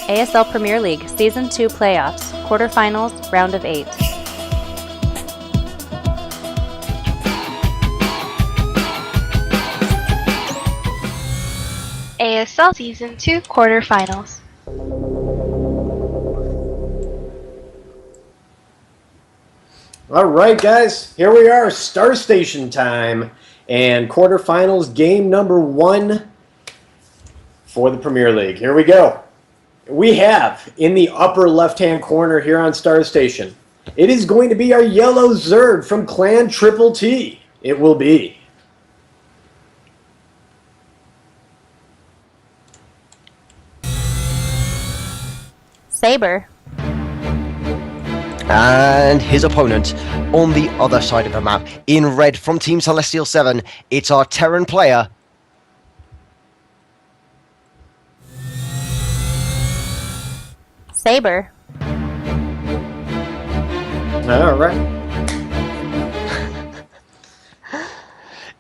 ASL Premier League Season 2 Playoffs, Quarterfinals, Round of 8. ASL Season 2 Quarterfinals. All right, guys, here we are, Star Station time, and quarterfinals, game number 1 for the Premier League. Here we go. We have, in the upper left-hand corner here on Star Station, it is going to be our yellow Zerg from Clan Triple T. It will be Sabre. And his opponent on the other side of the map, in red from Team Celestial 7, it's our Terran player. Sabre. all right.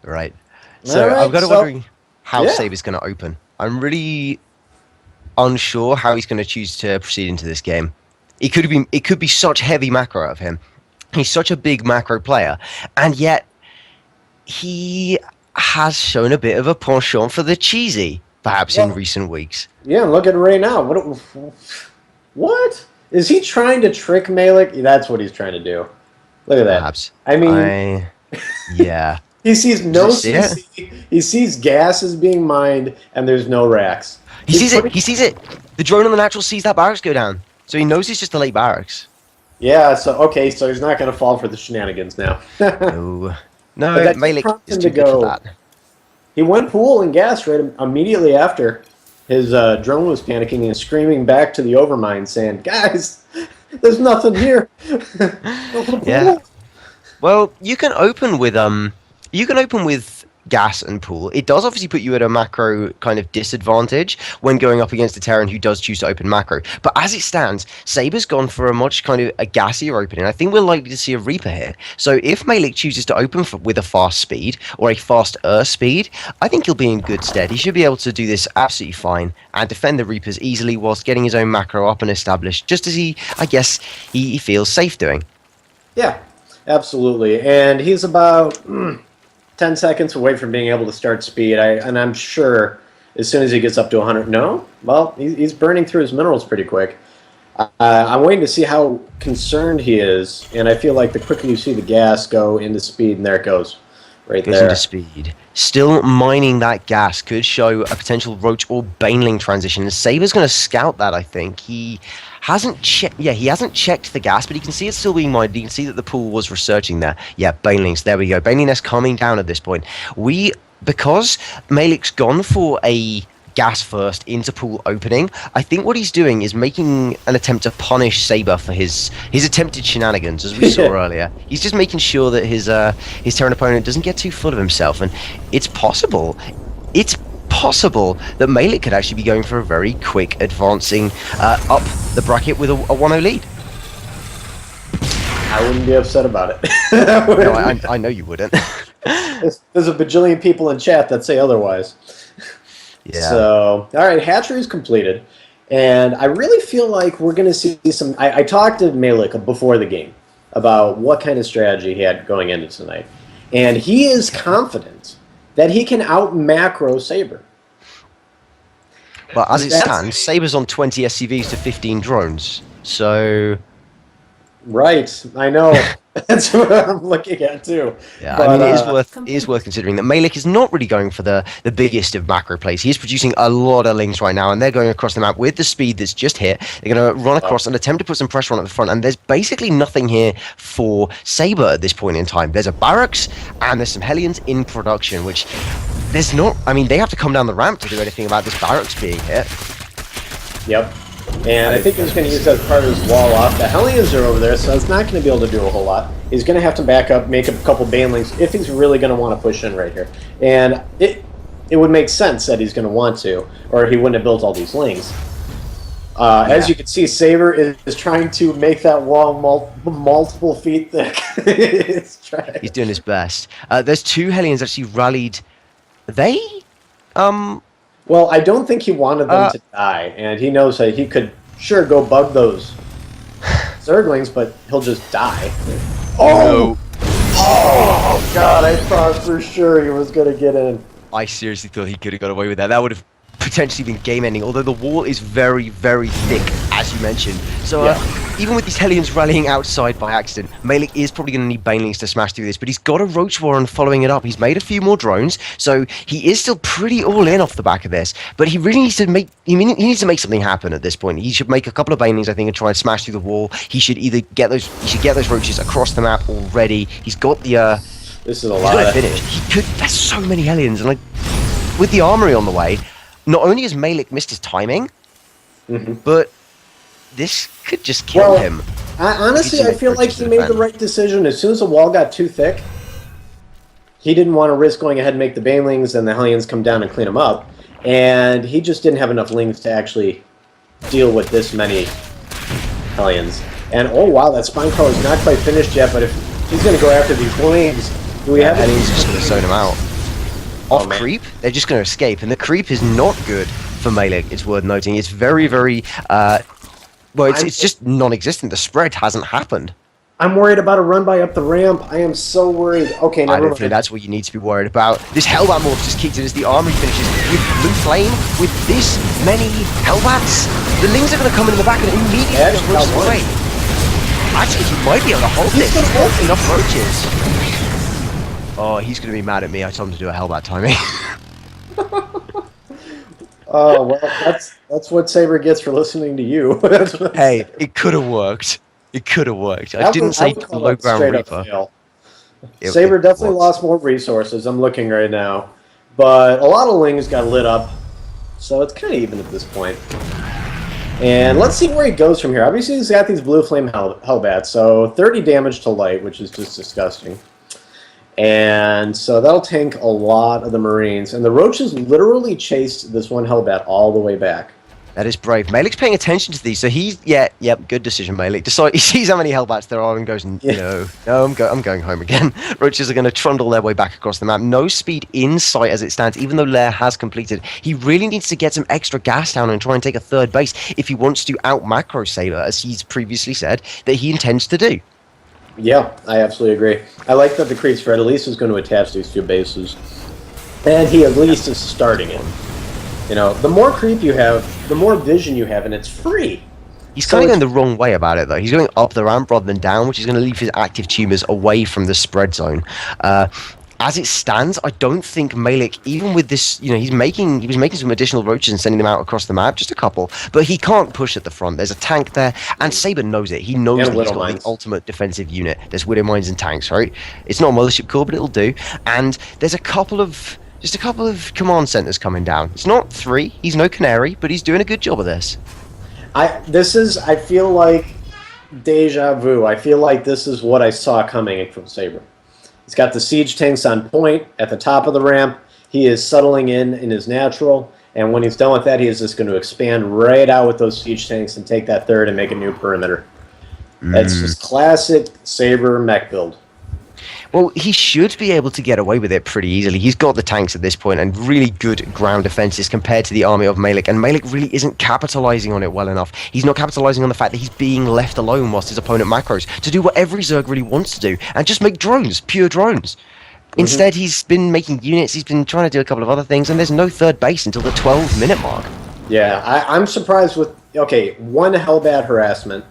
Right. So All right, I've got to wondering how yeah. Sabre's going to open. I'm really unsure how he's going to choose to proceed into this game. It could be such heavy macro of him. He's such a big macro player, and yet he has shown a bit of a penchant for the cheesy, perhaps in recent weeks. Yeah, look at it right now. What? Is he trying to trick Maellic? That's what he's trying to do. Look at that. Perhaps. I mean... yeah. He sees no See it? CC, he sees gas is being mined, and there's no racks. He sees it! The drone on the natural sees that barracks go down. So he knows he's just a late barracks. Yeah, so he's not going to fall for the shenanigans now. No, But Maellic is too good for that. He went pool and gas right immediately after. His drone was panicking and screaming back to the overmind, saying, "Guys, there's nothing here." Yeah. Well, you can open with gas and pool. It does obviously put you at a macro kind of disadvantage when going up against a Terran who does choose to open macro. But as it stands, Sabre's gone for a much kind of a gassier opening. I think we're likely to see a Reaper here. So if Maellic chooses to open with a fast speed or a faster speed, I think he'll be in good stead. He should be able to do this absolutely fine and defend the Reapers easily whilst getting his own macro up and established, just as he feels safe doing. Yeah, absolutely. And he's about 10 seconds away from being able to start speed. And I'm sure as soon as he gets up to 100... No? Well, he's burning through his minerals pretty quick. I'm waiting to see how concerned he is, and I feel like the quicker you see the gas go into speed, and there it goes. Right goes there. Into speed. Still mining that gas could show a potential Roach or Baneling transition. And Sabre's going to scout that, I think. He hasn't checked the gas, but you can see it's still being mined. You can see that the pool was researching there. Yeah, Banelings, there we go. Baneling nest coming down at this point. Because Maellic's gone for a gas first into pool opening, I think what he's doing is making an attempt to punish Sabre for his attempted shenanigans, as we saw earlier. He's just making sure that his Terran opponent doesn't get too full of himself, and it's possible that Maellic could actually be going for a very quick advancing up the bracket with a 1-0 lead. I wouldn't be upset about it. No, I know you wouldn't. There's a bajillion people in chat that say otherwise. Yeah. So, all right, hatchery's completed. And I really feel like we're going to see some... I talked to Maellic before the game about what kind of strategy he had going into tonight. And he is confident that he can out-macro Sabre. Well, as it stands, Sabre's on 20 SCVs to 15 drones. So... Right, I know. That's what I'm looking at too. Yeah, but, I mean, it is worth considering that Maellic is not really going for the biggest of macro plays. He is producing a lot of links right now, and they're going across the map with the speed that's just hit. They're going to run across and attempt to put some pressure on at the front, and there's basically nothing here for Sabre at this point in time. There's a barracks, and there's some Hellions in production, which there's not... I mean, they have to come down the ramp to do anything about this barracks being hit. Yep. And I think he's going to use that part of his wall off. The Hellions are over there, so it's not going to be able to do a whole lot. He's going to have to back up, make a couple Banelings, if he's really going to want to push in right here. And it would make sense that he's going to want to, or he wouldn't have built all these lings. As you can see, Sabre is trying to make that wall multiple feet thick. He's doing his best. There's two Hellions actually rallied. They... Well, I don't think he wanted them to die, and he knows that he could sure, go bug those Zerglings, but he'll just die. Oh! Oh, God, I thought for sure he was going to get in. I seriously thought he could have got away with that. That would have potentially been game-ending, although the wall is very, very thick, as you mentioned. So even with these Hellions rallying outside by accident, Maellic is probably going to need Banelings to smash through this, but he's got a Roach Warren following it up. He's made a few more drones, so he is still pretty all-in off the back of this, but he really needs to make he needs to make something happen at this point. He should make a couple of Banelings, I think, and try and smash through the wall. He should either get those Roaches across the map already. He's got the this is a he's lot. got it finished. He could. There's so many Hellions, and like with the armory on the way, not only has Maellic missed his timing, but this could just kill him. Honestly, I feel like he made the right decision. As soon as the wall got too thick, he didn't want to risk going ahead and make the Banelings and the Hellions come down and clean them up. And he just didn't have enough lings to actually deal with this many Hellions. And oh wow, that Spine Crawler is not quite finished yet, but if he's going to go after these lings, do we have Hellions just going to zone him out. Off man. creep, they're just going to escape, and the creep is not good for Maellic. It's worth noting. It's very, very well. It's just non-existent. The spread hasn't happened. I'm worried about a run by up the ramp. I am so worried. Okay, I never don't mind. think that's what you need to be worried about. This Hellbat morph just kicked in as the armory finishes with Blue Flame. With this many Hellbats, the Lings are going to come in the back and immediately Yeah, just roach got one. away. Actually, he might be able to hold this. He's got enough roaches. Oh, he's going to be mad at me. I told him to do a Hellbat timing. Oh well, that's what Sabre gets for listening to you. Hey, it could have worked. It could have worked. I didn't say call low that ground straight up Reaper. fail. It Sabre definitely was. lost more resources. I'm looking right now, but a lot of lings got lit up, so it's kind of even at this point. And let's see where he goes from here. Obviously, he's got these blue flame hellbats, so 30 damage to light, which is just disgusting. And so that'll tank a lot of the Marines. And the Roaches literally chased this one hellbat all the way back. That is brave. Maellic's paying attention to these, so he's good decision, Maellic. He sees how many Hellbats there are and goes, no, I'm going home again. Roaches are going to trundle their way back across the map. No speed in sight as it stands, even though Lair has completed. He really needs to get some extra gas down and try and take a third base if he wants to out macro Sabre, as he's previously said that he intends to do. Yeah, I absolutely agree. I like that the creep spread at least is going to attach these two bases. And he at least is starting it. You know, the more creep you have, the more vision you have, and it's free. He's kind of going the wrong way about it, though. He's going up the ramp rather than down, which is going to leave his active tumors away from the spread zone. As it stands, I don't think Maellic, even with this, he was making some additional roaches and sending them out across the map, just a couple, but he can't push at the front. There's a tank there, and Sabre knows it. He knows that he's got the ultimate defensive unit. There's Widow Mines and tanks, right? It's not a mothership core, but it'll do. And there's just a couple of command centers coming down. It's not 3. He's no canary, but he's doing a good job of this. I feel like deja vu. I feel like this is what I saw coming from Sabre. He's got the siege tanks on point at the top of the ramp. He is settling in his natural, and when he's done with that, he is just going to expand right out with those siege tanks and take that third and make a new perimeter. That's just classic Sabre mech build. Well, he should be able to get away with it pretty easily. He's got the tanks at this point and really good ground defenses compared to the army of Maellic, and Maellic really isn't capitalizing on it well enough. He's not capitalizing on the fact that he's being left alone whilst his opponent macros to do what every Zerg really wants to do, and just make drones, pure drones. Instead, he's been making units, he's been trying to do a couple of other things, and there's no third base until the 12-minute mark. Yeah, I'm surprised with, one Hellbat harassment.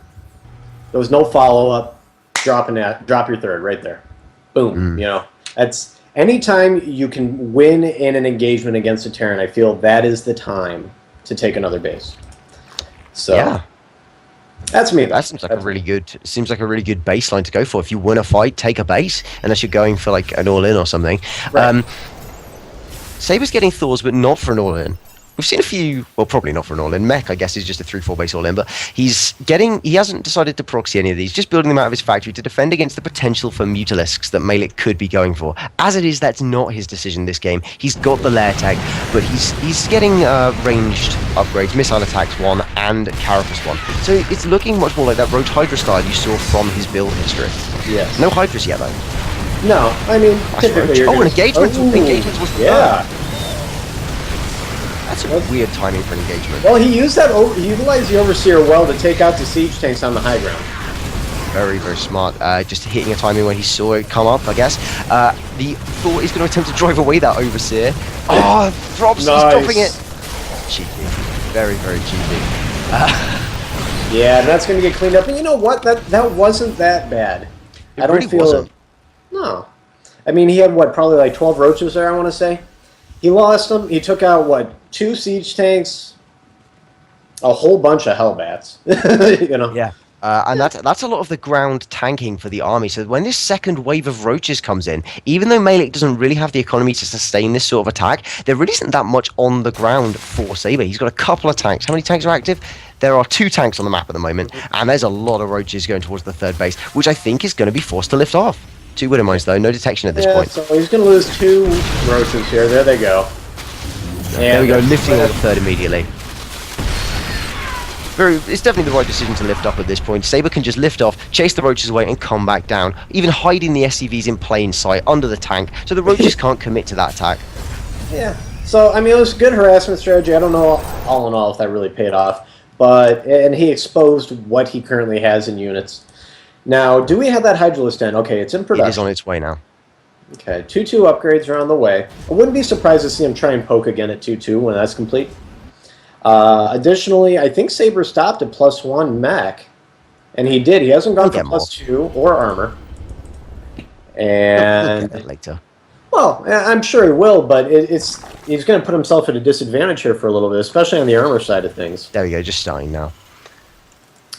There was no follow-up, drop your third right there. Boom. That's anytime you can win in an engagement against a Terran, I feel that is the time to take another base. So yeah, that's me. That seems like a really good baseline to go for. If you win a fight, take a base, unless you're going for like an all-in or something. Right. Sabre's getting Thors, but not for an all-in. We've seen a few, well, probably not for an all-in. Mech, I guess, is just a 3-4 base all-in, but he hasn't decided to proxy any of these, just building them out of his factory to defend against the potential for Mutalisks that Maellic could be going for. As it is, that's not his decision this game. He's got the lair tag, but he's getting ranged upgrades, missile attacks 1 and Carapace 1. So it's looking much more like that Roach Hydra style you saw from his build history. Yes. No Hydras yet, though. No, I mean, typically an engagement. Engagements was yeah. That's a weird timing for an engagement. Well, he used that. He utilized the Overseer well to take out the siege tanks on the high ground. Very, very smart. Just hitting a timing when he saw it come up, I guess. The Thor is going to attempt to drive away that Overseer. Oh, drops, Nice. he's dropping it. Cheeky. Very, very cheeky. Yeah, and that's going to get cleaned up. And you know what? That wasn't that bad. It really wasn't. No. I mean, he had, what, probably like 12 roaches there, I want to say. He lost them. He took out, what, 2 siege tanks, a whole bunch of Hellbats. You know? Yeah. And that's a lot of the ground tanking for the army. So when this second wave of roaches comes in, even though Maellic doesn't really have the economy to sustain this sort of attack, there really isn't that much on the ground for Sabre. He's got a couple of tanks. How many tanks are active? There are 2 tanks on the map at the moment, and there's a lot of roaches going towards the third base, which I think is going to be forced to lift off. 2 widow mines though, no detection at this point. So he's going to lose 2 roaches here. There they go. There we go, lifting on the third immediately. It's definitely the right decision to lift up at this point. Sabre can just lift off, chase the roaches away, and come back down, even hiding the SCVs in plain sight under the tank, so the roaches can't commit to that attack. Yeah. So, I mean, it was a good harassment strategy. I don't know, all in all, if that really paid off. And he exposed what he currently has in units. Now, do we have that Hydralisk Den? Okay, it's in production. It is on its way now. Okay, 2-2 upgrades are on the way. I wouldn't be surprised to see him try and poke again at 2-2 when that's complete. Additionally, I think Sabre stopped at +1 mech, and he did. He hasn't gone for +2 or armor. And We'll later. Well, I'm sure he will, but he's going to put himself at a disadvantage here for a little bit, especially on the armor side of things. There we go, just starting now.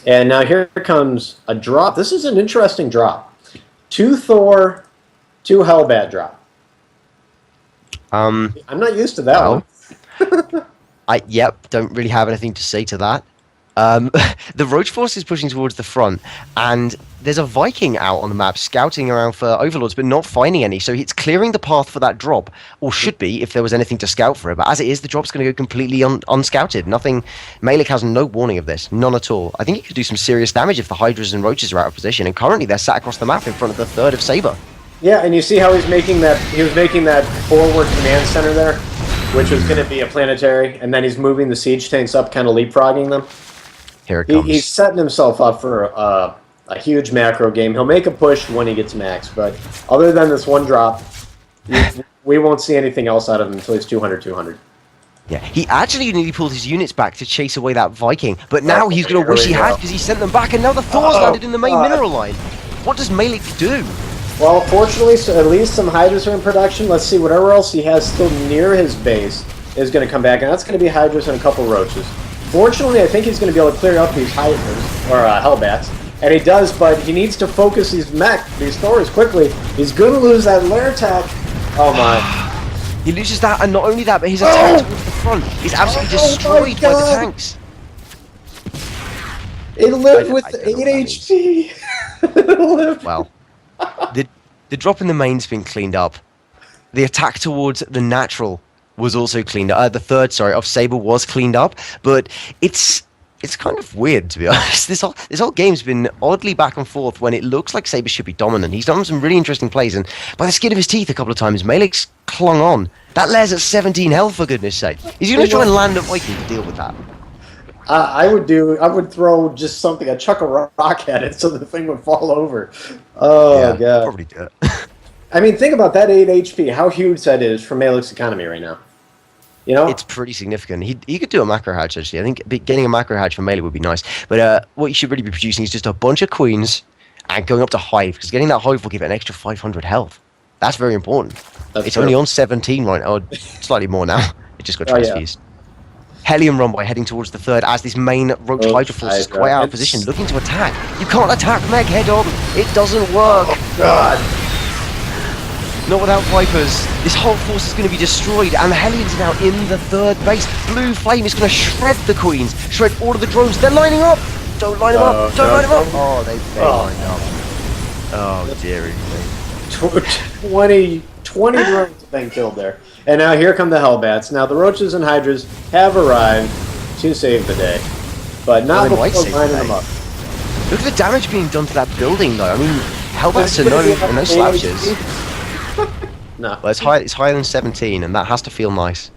And now here comes a drop. This is an interesting drop. 2 Thor, 2 Hellbat drop. I'm not used to that one. Yep, don't really have anything to say to that. The Roach Force is pushing towards the front, and there's a Viking out on the map scouting around for Overlords, but not finding any, so it's clearing the path for that drop, or should be if there was anything to scout for it, but as it is, the drop's going to go completely unscouted. Nothing. Maellic has no warning of this, none at all. I think he could do some serious damage if the Hydras and Roaches are out of position, and currently they're sat across the map in front of the third of Sabre. Yeah, and you see how he was making that forward command center there, which was going to be a planetary, and then he's moving the siege tanks up, kind of leapfrogging them. Here it comes. He's setting himself up for a huge macro game. He'll make a push when he gets max, but other than this one drop, we won't see anything else out of him until he's 200-200. Yeah, he actually nearly pulled his units back to chase away that Viking, but now he's going to wish he had because he sent them back, and now the Thor's landed in the main mineral line. What does Maellic do? Well, fortunately, so at least some Hydras are in production. Let's see, whatever else he has still near his base is going to come back, and that's going to be Hydras and a couple Roaches. Fortunately, I think he's going to be able to clear up these Hydras, or Hellbats, and he does, but he needs to focus these Thors quickly. He's going to lose that lair attack. Oh my. He loses that, and not only that, but his attack towards the front is absolutely destroyed by the tanks. It lived with 8 HP. It lived. Well, the drop in the main's been cleaned up. The attack towards the natural was also cleaned up. The third, of Sabre was cleaned up, but it's kind of weird, to be honest. This whole game's been oddly back and forth when it looks like Sabre should be dominant. He's done some really interesting plays, and by the skin of his teeth a couple of times, Maellic's clung on. That lair's at 17 health, for goodness sake. Is he going to try and land a Viking to deal with that? I would throw just something, chuck a rock at it so the thing would fall over. Oh, yeah, God. Probably do it. I mean, think about that 8 HP, how huge that is for Maellic's economy right now. You know? It's pretty significant. He could do a macro hatch, actually. I think getting a macro hatch for Maellic would be nice. But what you should really be producing is just a bunch of queens and going up to Hive, because getting that Hive will give it an extra 500 health. That's very important. It's only on 17 right now, or slightly more now. It just got transfused. Hellion Runway heading towards the third as this main Roach Hydra force is quite out of position, looking to attack. You can't attack Meg head on. It doesn't work. Oh, God. Not without Vipers. This whole force is going to be destroyed, and the Hellions are now in the third base. Blue Flame is going to shred the Queens, shred all of the drones. They're lining up. Don't line them up. Don't line them up. Oh, they lined up. Oh, dearie me. 20 drones have been killed there. And now here come the Hellbats. Now the Roaches and Hydras have arrived to save the day, but not before lining them up. Look at the damage being done to that building, though. I mean, Hellbats are no slouches. No. Well, it's higher than 17, and that has to feel nice.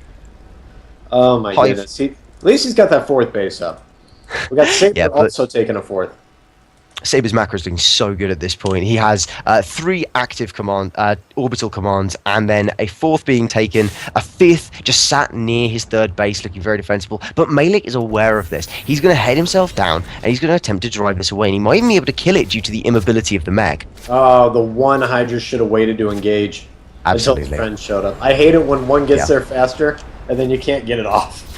Oh my Hive. goodness. At least he's got that fourth base up. We got Sabre Yeah, but- also taking a fourth. Saber's macro is looking so good at this point. He has 3 active orbital commands, and then a 4th being taken, a 5th just sat near his 3rd base, looking very defensible. But Maellic is aware of this. He's going to head himself down, and he's going to attempt to drive this away. And he might even be able to kill it due to the immobility of the mech. Oh, the one Hydra should have waited to engage until his Absolutely. friend showed up. I hate it when one gets there faster, and then you can't get it off.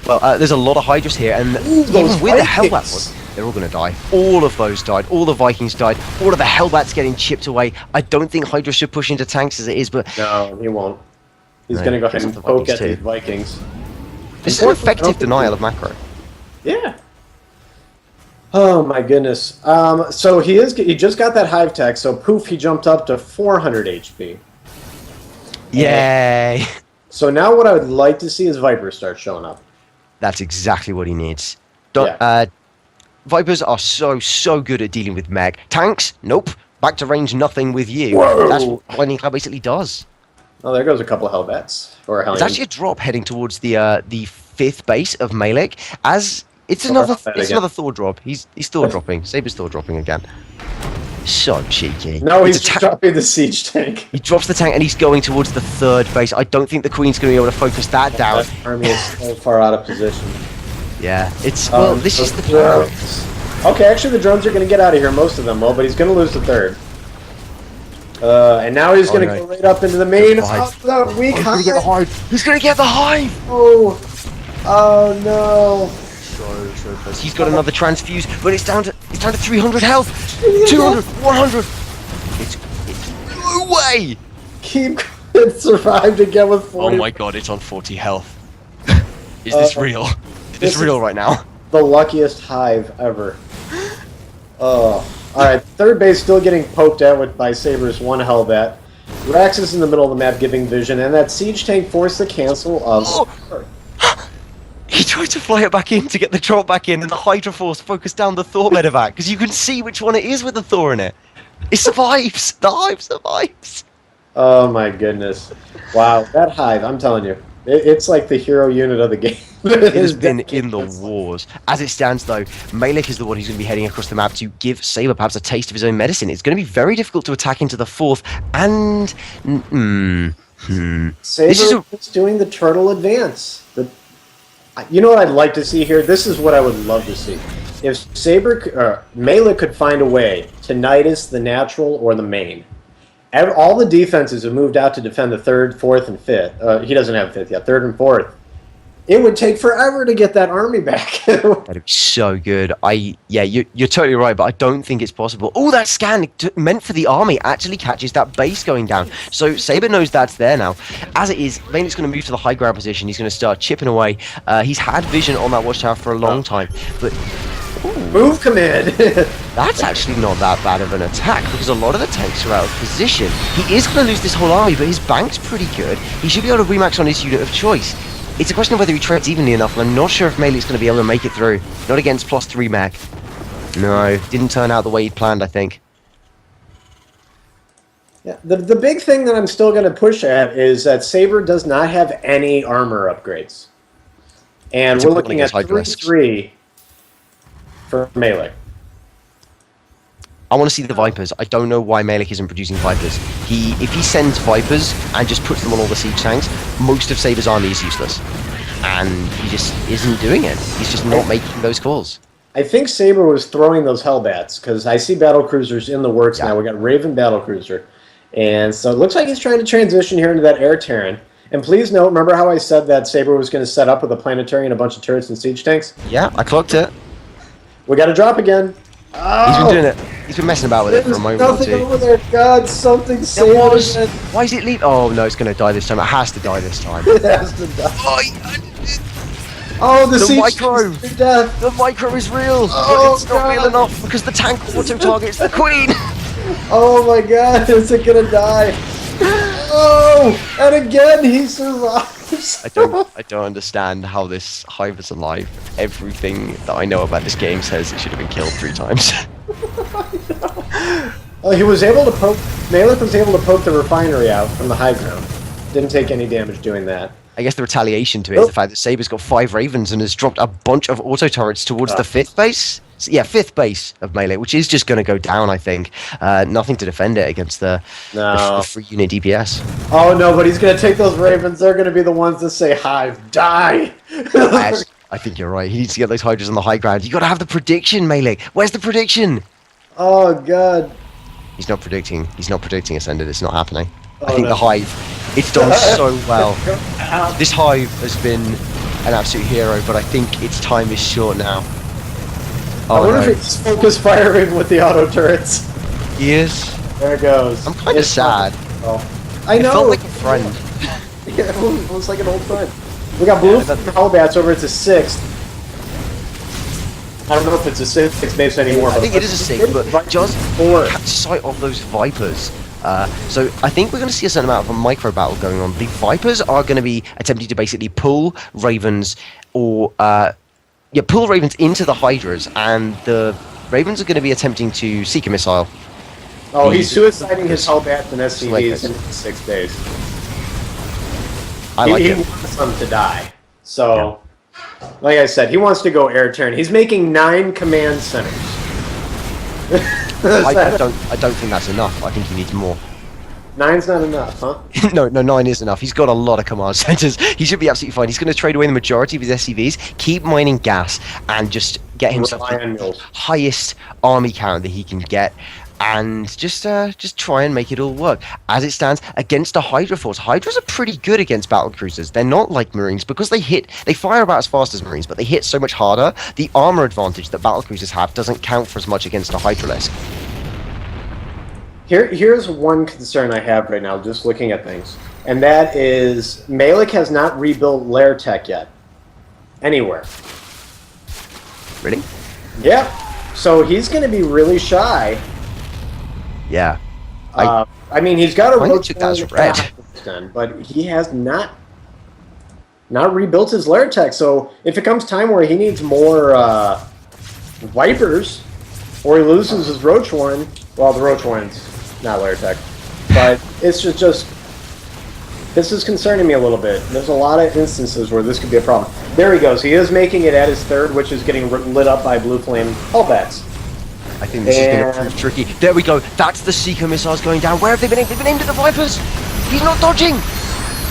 Well, there's a lot of Hydras here, and even with the Hellbat, they're all going to die. All of those died. All the Vikings died. All of the Hellbats getting chipped away. I don't think Hydra should push into tanks as it is, but No, he won't. He's No, going to go ahead because and of the poke Vikings at too. the Vikings. this is an effective denial of macro. Yeah. Oh my goodness. So he just got that hive tech, so poof, he jumped up to 400 HP. Yay! So now what I would like to see is Vipers start showing up. That's exactly what he needs. Yeah. Vipers are so good at dealing with Meg. Tanks? Nope. Back to range nothing with you. Whoa. That's what Lightning Cloud basically does. Oh, there goes a couple of Hellbats. Or There's Hellions. actually a drop heading towards the 5th base of Maellic. As it's Or another Hellbat it's again. another Thor drop. He's still dropping. Saber's still dropping again. So cheeky. No, he's It's a just ta- dropping the siege tank. He drops the tank and he's going towards the 3rd base. I don't think the Queen's going to be able to focus that down. That army is so far out of position. Yeah, it's well. This is the drones. problem. Okay, actually the drones are going to get out of here, most of them will, but he's going to lose the 3rd. And now he's going to no. go right up into the main. Hive. Oh, the weak He's going to get the hive. hive. He's going to get the hive. Oh no. So close. He's got another transfuse, but it's down to 300 health. 200, 100. It's no way. Keep survived again with 40. Oh my god, it's on 40 health. Is this real? Is this this is- real right now? The luckiest hive ever. Oh. Alright, 3rd base still getting poked at by Saber's 1 Hellbat. Rax is in the middle of the map giving vision, and that siege tank forced the cancel of... Oh. He tried to fly it back in to get the drop back in, and the Hydra Force focused down the Thor medevac, because you can see which one it is with the Thor in it. It survives! The hive survives! Oh my goodness. Wow, that hive, I'm telling you, it's like the hero unit of the game. It has been in the wars. As it stands, though, Maellic is the one who's going to be heading across the map to give Sabre perhaps a taste of his own medicine. It's going to be very difficult to attack into the 4th, and... Saber This is a- is doing the turtle advance. You know what I'd like to see here? This is what I would love to see. If Maellic could find a way to Nidus, the natural, or the main. All the defenses have moved out to defend the 3rd, 4th, and 5th. He doesn't have 5th yet, 3rd and 4th. It would take forever to get that army back. That'd be so good. Yeah, you're totally right, but I don't think it's possible. Oh, that scan meant for the army actually catches that base going down. So Saber knows that's there now. As it is, Vane's going to move to the high ground position. He's going to start chipping away. He's had vision on that watchtower for a long time, but Move command! that's actually not that bad of an attack because a lot of the tanks are out of position. He is going to lose this whole army, but his bank's pretty good. He should be able to remax on his unit of choice. It's a question of whether he trades evenly enough, and I'm not sure if Maellic's going to be able to make it through. Not against +3 mech. No, didn't turn out the way he'd planned, I think. Yeah, the big thing that I'm still going to push at is that Saber does not have any armor upgrades. And It's we're important looking at against 3-3 for Maellic. I want to see the Vipers. I don't know why Maellic isn't producing Vipers. If he sends Vipers and just puts them on all the siege tanks, most of Saber's army is useless. And he just isn't doing it. He's just not making those calls. I think Saber was throwing those Hellbats, because I see battlecruisers in the works now. We got Raven battlecruiser. And so it looks like he's trying to transition here into that air Terran. And please note, remember how I said that Saber was going to set up with a planetary and a bunch of turrets and siege tanks? Yeah, I clocked it. We got a drop again. Oh, He's been doing it. He's been messing about with it for a There's moment or nothing two. over there. God, something There saved was. it. Why is it leave? Oh no, it's going to die this time. It has to die this time. It has to die. Oh, Oh, the The siege micro. tanks to death. the micro is real, Oh, but it's not real God. enough because the tank auto targets the queen. Oh my God, is it gonna die? Oh, and again he survives. I don't understand how this hive is alive. Everything that I know about this game says it should have been killed 3 times. Oh, he was able to poke. Maellic was able to poke the refinery out from the high ground. Didn't take any damage doing that. I guess the retaliation to it is the fact that Sabre's got 5 Ravens and has dropped a bunch of auto turrets towards the 5th base. So, yeah, 5th base of Maellic, which is just going to go down, I think. Nothing to defend it against the free unit DPS. Oh no, but he's going to take those Ravens. They're going to be the ones that say, Hive, die! I think you're right. He needs to get those Hydras on the high ground. You got to have the prediction, Maellic. Where's the prediction? Oh god. He's not predicting. He's not predicting Ascended. It's not happening. Oh, I think no. the Hive, it's done so well. This Hive has been an absolute hero, but I think its time is short now. I wonder if it's focus firing with the auto turrets. He is. There it goes. I'm kind of sad. I know. It felt like a friend. Yeah, it was like an old friend. We got blue Hellbats over. It's a 6th. I don't know if it's a 6 base anymore. I think it is a 6, but just catch sight of those Vipers. So I think we're going to see a certain amount of a micro battle going on. The Vipers are going to be attempting to basically pull Ravens or pull Ravens into the Hydras, and the Ravens are going to be attempting to seek a missile. Oh, he's suiciding his Hellbats and SCVs in the 6th base. I like he it. wants them to die. So, like I said, he wants to go air turn. He's making 9 command centers. I don't think that's enough. I think he needs more. 9's not enough, huh? No, 9 is enough. He's got a lot of command centers. He should be absolutely fine. He's going to trade away the majority of his SCVs, keep mining gas, and just get himself the highest army count that he can get, and just try and make it all work. As it stands, against a Hydra force, Hydras are pretty good against battle cruisers. They're not like Marines because they fire about as fast as Marines, but they hit so much harder. The armor advantage that battle cruisers have doesn't count for as much against a Hydralisk. Here's one concern I have right now, just looking at things, and that is Maellic has not rebuilt lair tech yet, anywhere. Really? Yeah. So he's going to be really shy. Yeah. I mean, he's got a roach red, but he has not rebuilt his lair tech. So if it comes time where he needs more Vipers, or he loses his Roach Warren, well, the Roach Warren's not lair tech, but it's just this is concerning me a little bit. There's a lot of instances where this could be a problem. There he goes. He is making it at his 3rd, which is getting lit up by blue flame Hellbats. I think this is going to prove tricky. There we go. That's the Seeker missiles going down. Where have they been aimed? They've been aimed at the Vipers. He's not dodging.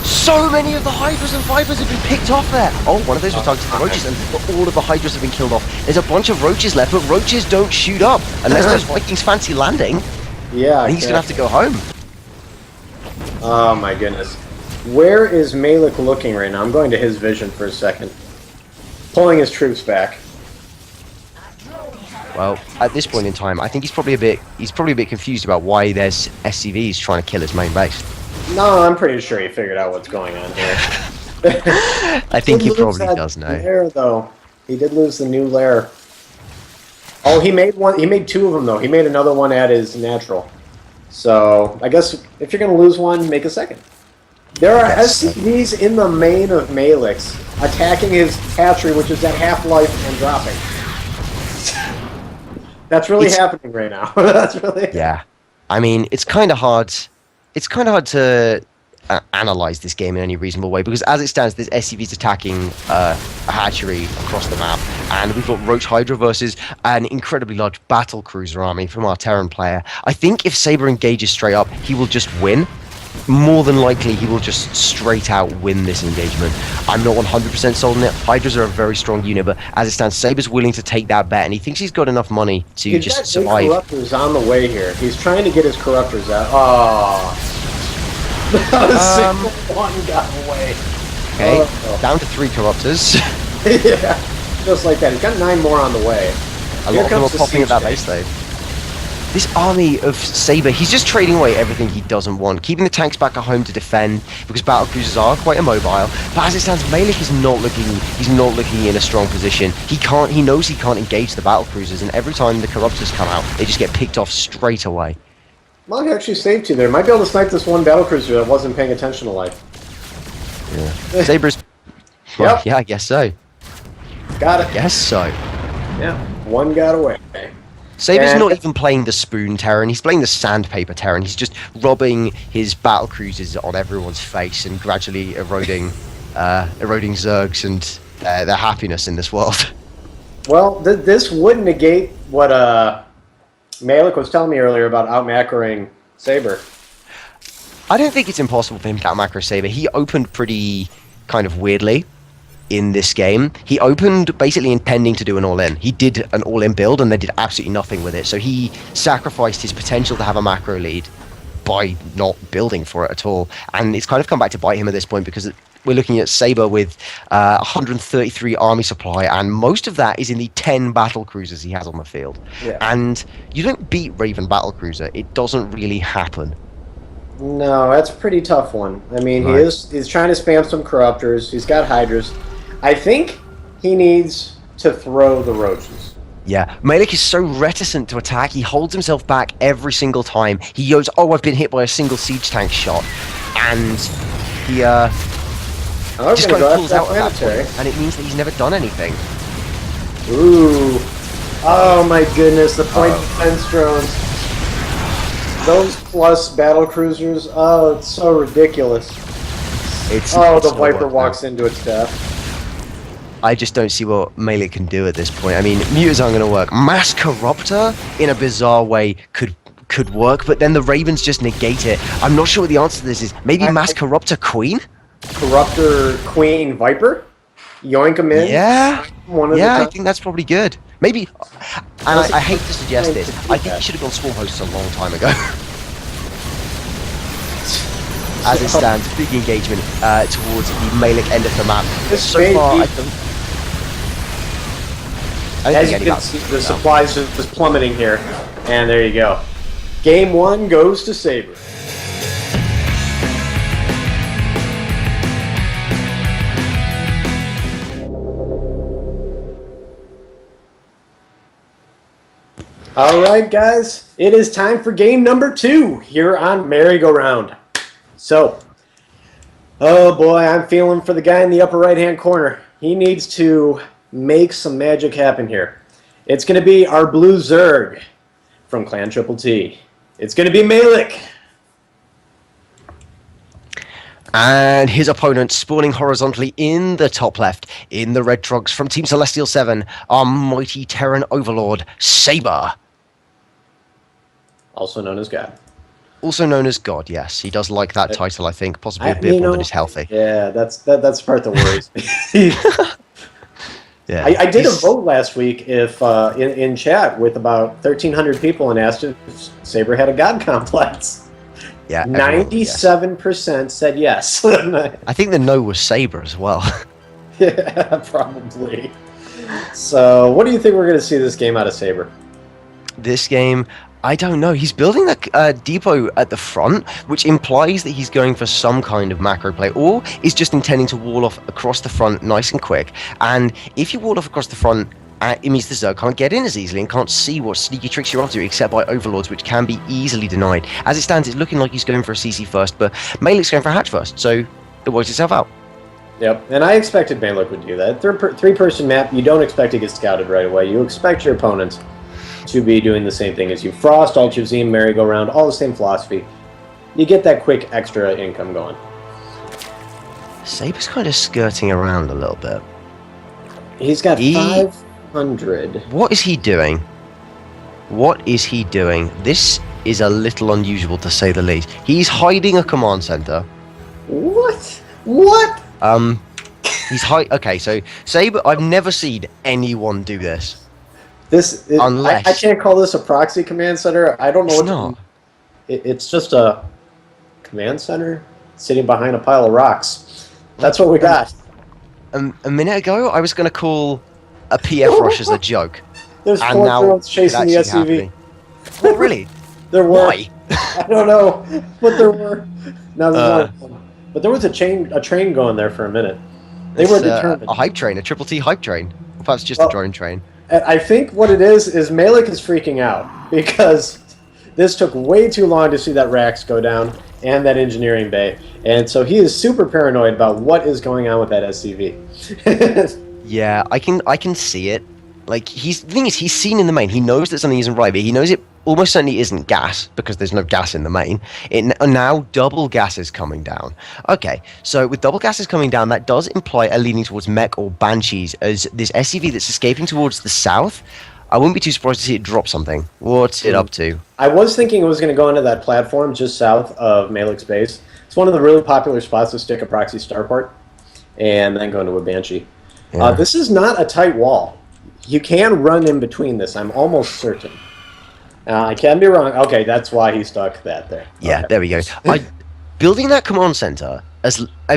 So many of the Hydras and Vipers have been picked off there. Oh, one of those was targeted the Roaches, but all of the Hydras have been killed off. There's a bunch of Roaches left, but Roaches don't shoot up unless those Vikings fancy landing. Yeah, and he's going to have to go home. Oh my goodness. Where is Maellic looking right now? I'm going to his vision for a second. Pulling his troops back. Well, at this point in time, I think he's probably a bit confused about why there's SCVs trying to kill his main base. No, I'm pretty sure he figured out what's going on here. I think he probably does know. Lair, though. He did lose the new lair. Oh, he made 2 of them though. He made another one at his natural. So I guess if you're gonna lose one, make a second. There are SCVs in the main of Maellic's attacking his hatchery, which is at half-life and dropping. That's really happening right now. That's really I mean, it's kind of hard. It's kind of hard to analyze this game in any reasonable way because, as it stands, there's SCVs attacking a hatchery across the map, and we've got Roach Hydra versus an incredibly large battle cruiser army from our Terran player. I think if Sabre engages straight up, he will just win. More than likely, he will just straight out win this engagement. I'm not 100% sold on it. Hydras are a very strong unit, but as it stands, Sabre's willing to take that bet, and he thinks he's got enough money to just survive. His Corruptor's on the way here. He's trying to get his Corruptors out. Oh. One got away. Okay, down to 3 Corruptors. Yeah, just like that. He's got 9 more on the way. A lot of them are popping at that base, though. This army of Sabre, he's just trading away everything he doesn't want, keeping the tanks back at home to defend because battle cruisers are quite immobile. But as it stands, Maellic is not looking in a strong position. He knows he can't engage the battle cruisers, and every time the Corruptors come out, they just get picked off straight away. Well, he actually saved you there. Might be able to snipe this one battle cruiser that wasn't paying attention to life. Yeah. Sabre's. Well, yeah, I guess so. Got it. Guess so. Yeah, one got away. Sabre's not even playing the spoon Terran, he's playing the sandpaper Terran. He's just robbing his battle cruisers on everyone's face and gradually eroding eroding Zergs and their happiness in this world. Well, this would negate what Maellic was telling me earlier about out-macroing Sabre. I don't think it's impossible for him to out-macro Sabre. He opened pretty kind of weirdly in this game. He opened basically intending to do an all-in. He did an all-in build and they did absolutely nothing with it. So he sacrificed his potential to have a macro lead by not building for it at all. And it's kind of come back to bite him at this point because we're looking at Sabre with 133 army supply, and most of that is in the 10 battle cruisers he has on the field. Yeah. And you don't beat Raven battle cruiser. It doesn't really happen. No, that's a pretty tough one. I mean, Right. he's trying to spam some corruptors. He's got hydras. I think he needs to throw the roaches. Yeah, Maellic is so reticent to attack. He holds himself back every single time. He goes, "Oh, I've been hit by a single siege tank shot," and he just kind of pulls out at that point, and it means that he's never done anything. Ooh. Oh my goodness, the point defense drones. Those plus battle cruisers, oh, it's so ridiculous. It's the not Viper work, walks no. into its death. I just don't see what Maellic can do at this point. I mean, muters aren't going to work. Mass Corruptor, in a bizarre way, could work, but then the Ravens just negate it. I'm not sure what the answer to this is. Maybe Mass Corruptor Queen? Corruptor Queen Viper? Yoink him in? Yeah. One of Yeah, the I think that's probably good. Maybe, and I hate to suggest this, I think he should have gone Swarm Hosts a long time ago. As it stands, big engagement towards the Maellic end of the map. So far, I don't As think you can see, the supplies are just plummeting here. And there you go. Game 1 goes to Sabre. Alright guys, it is time for game number 2 here on Merry-Go-Round. So, oh boy, I'm feeling for the guy in the upper right hand corner. He needs to make some magic happen here. It's going to be our blue Zerg from Clan Triple T. It's going to be Maellic. And his opponent spawning horizontally in the top left, in the red trucks from Team Celestial 7, our mighty Terran Overlord, Sabre. Also known as God. Also known as God, yes. He does like that title, I think. Possibly a bit more than is healthy. Yeah, that's the part that worries me. Yeah. I did a vote last week if in chat with about 1,300 people and asked if Sabre had a God complex. Yeah. 97% said yes. I think the no was Sabre as well. Yeah, probably. So, what do you think we're going to see this game out of Sabre? This game, I don't know. He's building a depot at the front, which implies that he's going for some kind of macro play, or is just intending to wall off across the front nice and quick. And if you wall off across the front, it means the Zerg can't get in as easily and can't see what sneaky tricks you're up to, except by Overlords, which can be easily denied. As it stands, it's looking like he's going for a CC first, but Maellic's going for a hatch first, so it works itself out. Yep, and I expected Maellic would do that. Three-person map, you don't expect to get scouted right away. You expect your opponents to be doing the same thing as you. Frost, Ultrazine, Merry-Go-Round, all the same philosophy. You get that quick extra income going. Sabre's kind of skirting around a little bit. He's got 500. What is he doing? What is he doing? This is a little unusual to say the least. He's hiding a command center. What? What? He's okay, so Sabre, I've never seen anyone do this. I can't call this a proxy command center. I don't know It's not. It's just a command center sitting behind a pile of rocks. That's what we got. A minute ago, I was going to call a PF rush as a joke. There's and 4 now drones chasing the it's actually SUV. happening. Oh, really? There were. Why? I don't know, but there were. Now there's one. But there was a train going there for a minute. They were determined. A hype train, a Triple T hype train. Perhaps just a drone train. I think what it is Maellic is freaking out because this took way too long to see that Rax go down and that engineering bay, and so he is super paranoid about what is going on with that SCV. Yeah, I can see it. Like the thing is, he's seen in the main. He knows that something isn't right, but he knows it almost certainly isn't gas, because there's no gas in the main. Now double gas is coming down. Okay, so with double gases coming down, that does imply a leaning towards mech or banshees, as this SCV that's escaping towards the south. I wouldn't be too surprised to see it drop something. What's it up to? I was thinking it was going to go into that platform just south of Maellic's base. It's one of the really popular spots to stick a proxy starport and then go into a banshee. Yeah. This is not a tight wall. You can run in between this, I'm almost certain. I can be wrong. Okay, that's why he stuck that there. Yeah, Okay. there we go. Building that command center,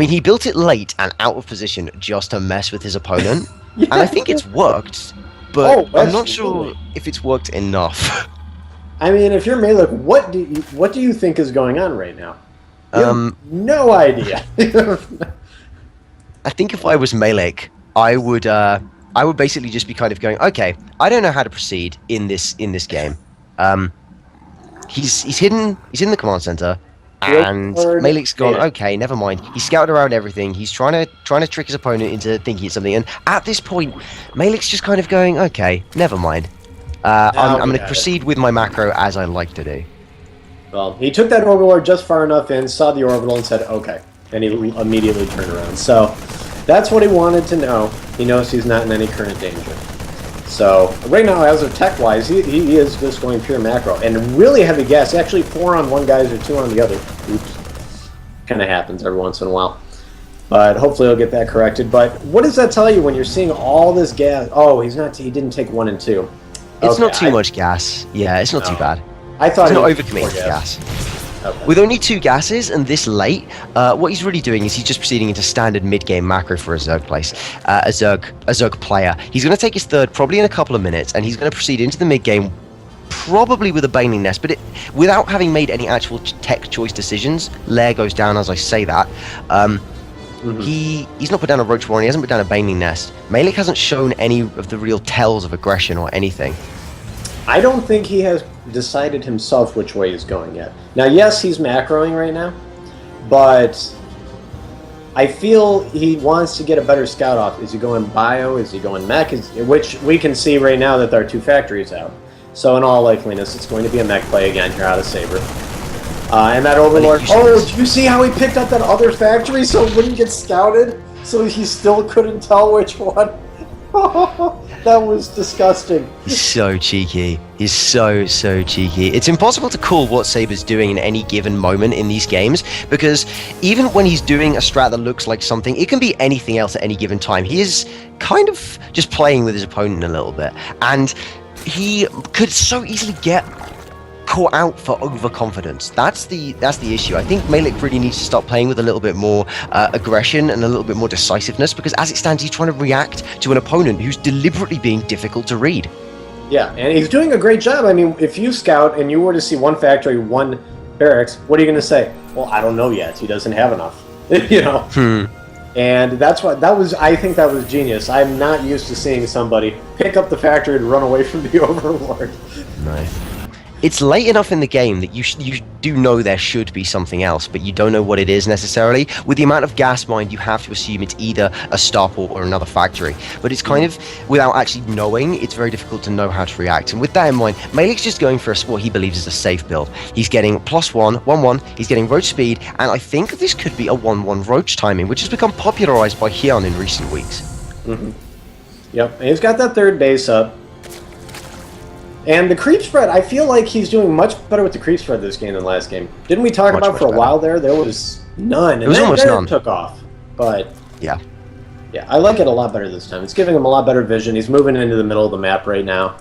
he built it late and out of position just to mess with his opponent, and I think it's worked, but I'm not sure if it's worked enough. I mean, if you're Maellic, what do you think is going on right now? You have no idea. I think if I was Maellic, I would basically just be kind of going, okay, I don't know how to proceed in this game. He's in the command center, and Maellic's gone, okay, never mind. He's scouted around everything. He's trying to trick his opponent into thinking it's something. And at this point, Maellic's just kind of going, okay, never mind. I'm going to proceed with my macro as I like to do. Well, he took that orbital just far enough in, saw the orbital, and said, okay. And he immediately turned around. So that's what he wanted to know. He knows he's not in any current danger. So right now, as of tech-wise, he is just going pure macro. And really heavy gas. Actually, 4 on one guys or 2 on the other. Oops. Kind of happens every once in a while. But hopefully he'll get that corrected. But what does that tell you when you're seeing all this gas? Oh, he didn't take 1 and 2. It's not too much gas. Yeah, it's not too bad. I thought he's not overcommitting to gas. Okay. With only 2 gases and this late, what he's really doing is he's just proceeding into standard mid-game macro for a Zerg place, a Zerg player. He's going to take his third probably in a couple of minutes, and he's going to proceed into the mid-game probably with a Baneling Nest, but without having made any actual tech choice decisions. Lair goes down as I say that. He's not put down a Roach Warren, he hasn't put down a Baneling Nest. Maellic hasn't shown any of the real tells of aggression or anything. I don't think he has decided himself which way he's going yet. Now, yes, he's macroing right now, but I feel he wants to get a better scout off. Is he going bio? Is he going mech? Which we can see right now that there are 2 factories out. So in all likeliness, it's going to be a mech play again here out of Sabre. And that Overlord... Oh, do you see how he picked up that other factory so it wouldn't get scouted? So he still couldn't tell which one? That was disgusting. He's so cheeky. He's so cheeky. It's impossible to call what Sabre's doing in any given moment in these games, because even when he's doing a strat that looks like something, it can be anything else at any given time. He is kind of just playing with his opponent a little bit, and he could so easily get caught out for overconfidence. That's the issue. I think Maellic really needs to start playing with a little bit more aggression and a little bit more decisiveness, because as it stands, he's trying to react to an opponent who's deliberately being difficult to read. Yeah, and he's doing a great job. I mean, if you scout and you were to see 1 factory, 1 barracks, what are you going to say? Well, I don't know yet. He doesn't have enough. You know? And that's what I think that was genius. I'm not used to seeing somebody pick up the factory and run away from the Overlord. Nice. It's late enough in the game that you do know there should be something else, but you don't know what it is necessarily. With the amount of gas mined, you have to assume it's either a starport or another factory. But it's kind of, without actually knowing, it's very difficult to know how to react. And with that in mind, Maellic's just going for what he believes is a safe build. He's getting +1, 1-1, he's getting Roach speed, and I think this could be a 1-1 Roach timing, which has become popularized by Hyun in recent weeks. Yep, and he's got that 3rd base up. And the creep spread, I feel like he's doing much better with the creep spread this game than last game. Didn't we talk about for a while there? There was none. It was almost none. It took off. But yeah, I like it a lot better this time. It's giving him a lot better vision. He's moving into the middle of the map right now.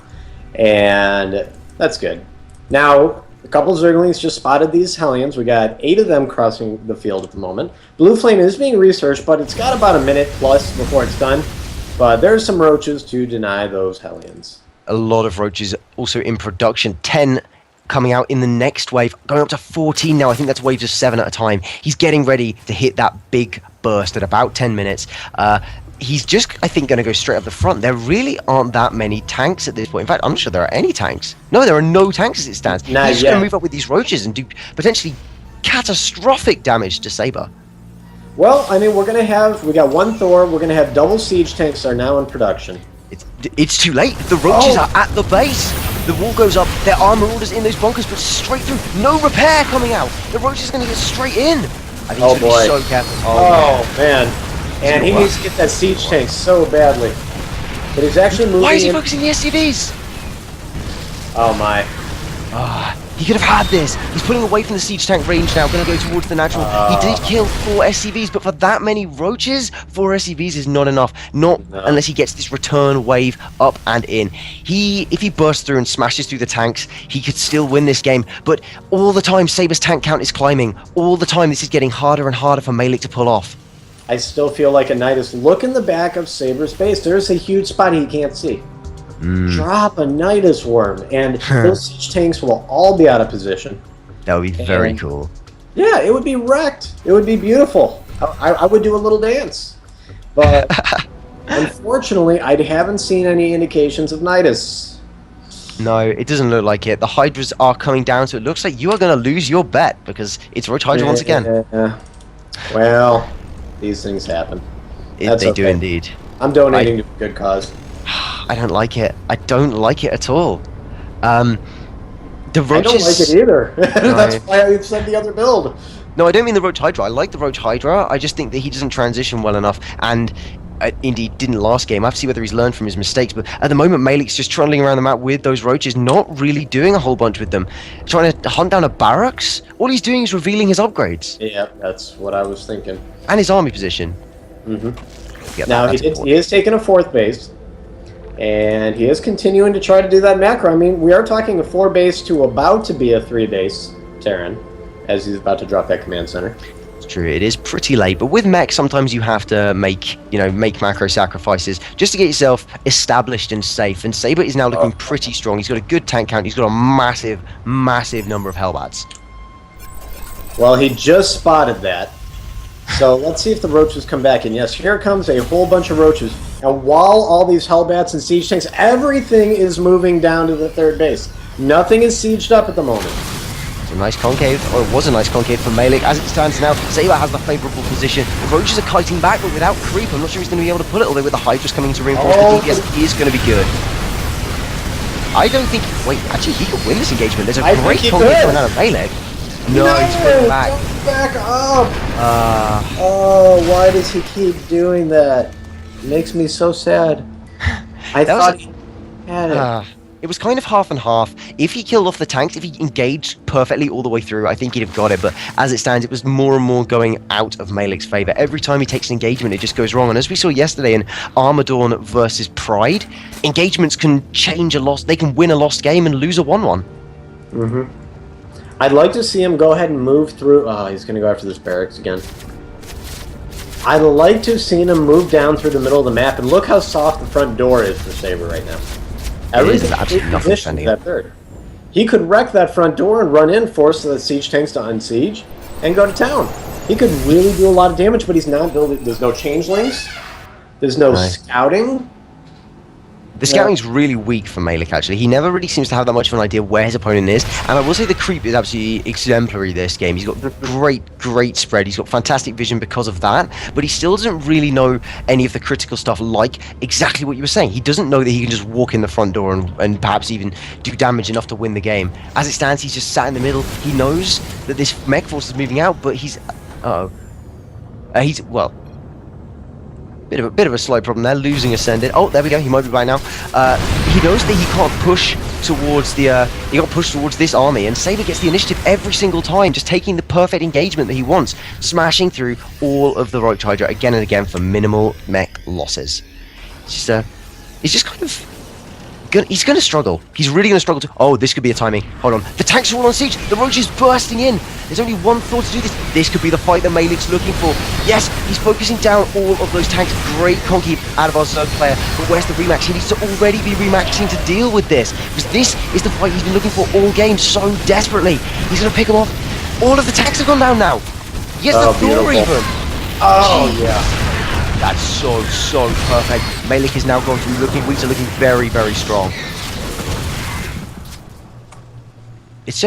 And that's good. Now, a couple of Zerglings just spotted these Hellions. We got 8 of them crossing the field at the moment. Blue Flame is being researched, but it's got about a minute plus before it's done. But there's some Roaches to deny those Hellions. A lot of Roaches also in production. 10 coming out in the next wave, going up to 14 now. I think that's waves of 7 at a time. He's getting ready to hit that big burst at about 10 minutes. He's just, I think, going to go straight up the front. There really aren't that many tanks at this point. In fact, I'm not sure there are any tanks. No, there are no tanks as it stands. He's just going to move up with these Roaches and do potentially catastrophic damage to Sabre. Well, I mean, we got 1 Thor. We're going to have double siege tanks are now in production. It's too late. The Roaches are at the base. The wall goes up, their armor orders in those bunkers, but straight through, no repair coming out. The roach is going to get straight in. I think he's going to be so careful. Oh, man. And he needs to get that siege tank so badly. But he's actually moving. Why is he focusing the SCVs? Oh, my. He could have had this. He's pulling away from the siege tank range now, going to go towards the natural. He did kill 4 SCVs, but for that many roaches, 4 SCVs is not enough. Not unless he gets this return wave up and in. If he bursts through and smashes through the tanks, he could still win this game. But all the time, Sabre's tank count is climbing. All the time, this is getting harder and harder for Maellic to pull off. I still feel like a Nidus. Look in the back of Sabre's base. There's a huge spot he can't see. Drop a Nidus worm, and those siege tanks will all be out of position. That would be very cool. Yeah, it would be wrecked. It would be beautiful. I would do a little dance. But unfortunately, I haven't seen any indications of Nidus. No, it doesn't look like it. The Hydras are coming down, so it looks like you are going to lose your bet, because it's Roach Hydra once again. Well, these things happen. They do indeed. I'm donating to a good cause. I don't like it. I don't like it at all. The roaches... I don't like it either. That's why I said the other build. No, I don't mean the Roach Hydra. I like the Roach Hydra. I just think that he doesn't transition well enough, and indeed didn't last game. I have to see whether he's learned from his mistakes, but at the moment Maellic's just trundling around the map with those roaches, not really doing a whole bunch with them. Trying to hunt down a barracks? All he's doing is revealing his upgrades. Yeah, that's what I was thinking. And his army position. Now, he is taking a 4th base. And he is continuing to try to do that macro. I mean, we are talking a 4 base to about to be a 3 base Terran, as he's about to drop that command center. It's true, it is pretty late, but with mech, sometimes you have to make macro sacrifices just to get yourself established and safe. And Sabre is now looking pretty strong. He's got a good tank count. He's got a massive, massive number of Hellbats. Well, he just spotted that. So let's see if the roaches come back. And yes, here comes a whole bunch of roaches. And while all these Hellbats and siege tanks, everything is moving down to the 3rd base. Nothing is sieged up at the moment. It's a nice concave, or it was a nice concave for Maellic. As it stands now, Sabre has the favourable position. The roaches are kiting back, but without creep. I'm not sure he's going to be able to pull it, although with the Hydras coming to reinforce the DPS is going to be good. I don't think... Wait, actually, he could win this engagement. There's a great concave coming out of Maellic. No, he's pulling back. Don't back up! Oh, why does he keep doing that? It makes me so sad. I thought he had it. It was kind of half and half. If he killed off the tanks, if he engaged perfectly all the way through, I think he'd have got it. But as it stands, it was more and more going out of Maellic's favour. Every time he takes an engagement, it just goes wrong. And as we saw yesterday in Armadorn versus Pride, engagements can change a loss. They can win a lost game and lose a 1-1. I'd like to see him go ahead and move through... Oh, he's going to go after this barracks again. I'd like to have seen him move down through the middle of the map, and look how soft the front door is for Sabre right now. Everything's absolutely nothing defending that 3rd. He could wreck that front door and run in, force the siege tanks to unsiege, and go to town. He could really do a lot of damage, but he's not building... There's no changelings. There's no scouting. The scouting's really weak for Maellic, actually. He never really seems to have that much of an idea where his opponent is. And I will say the creep is absolutely exemplary this game. He's got great spread. He's got fantastic vision because of that. But he still doesn't really know any of the critical stuff, like exactly what you were saying. He doesn't know that he can just walk in the front door and perhaps even do damage enough to win the game. As it stands, he's just sat in the middle. He knows that this mech force is moving out, but he's... well... Bit of a slow problem there, losing Ascended. Oh, there we go, he might be by now. He knows that he can't push towards this army, and Sabre gets the initiative every single time, just taking the perfect engagement that he wants, smashing through all of the Roach Hydra again and again for minimal mech losses. It's just kind of... He's going to struggle. He's really going to struggle to... Oh, this could be a timing. Hold on. The tanks are all on siege. The roach is bursting in. There's only one thought to do this. This could be the fight that Maellic's looking for. Yes, he's focusing down all of those tanks. Great concave out of our Zerg player. But where's the rematch? He needs to already be rematching to deal with this. Because this is the fight he's been looking for all game so desperately. He's going to pick him off. All of the tanks have gone down now. Yes, the Thor even. Oh, yeah. That's so perfect. Maellic is now going through weeks are looking very, very strong. It's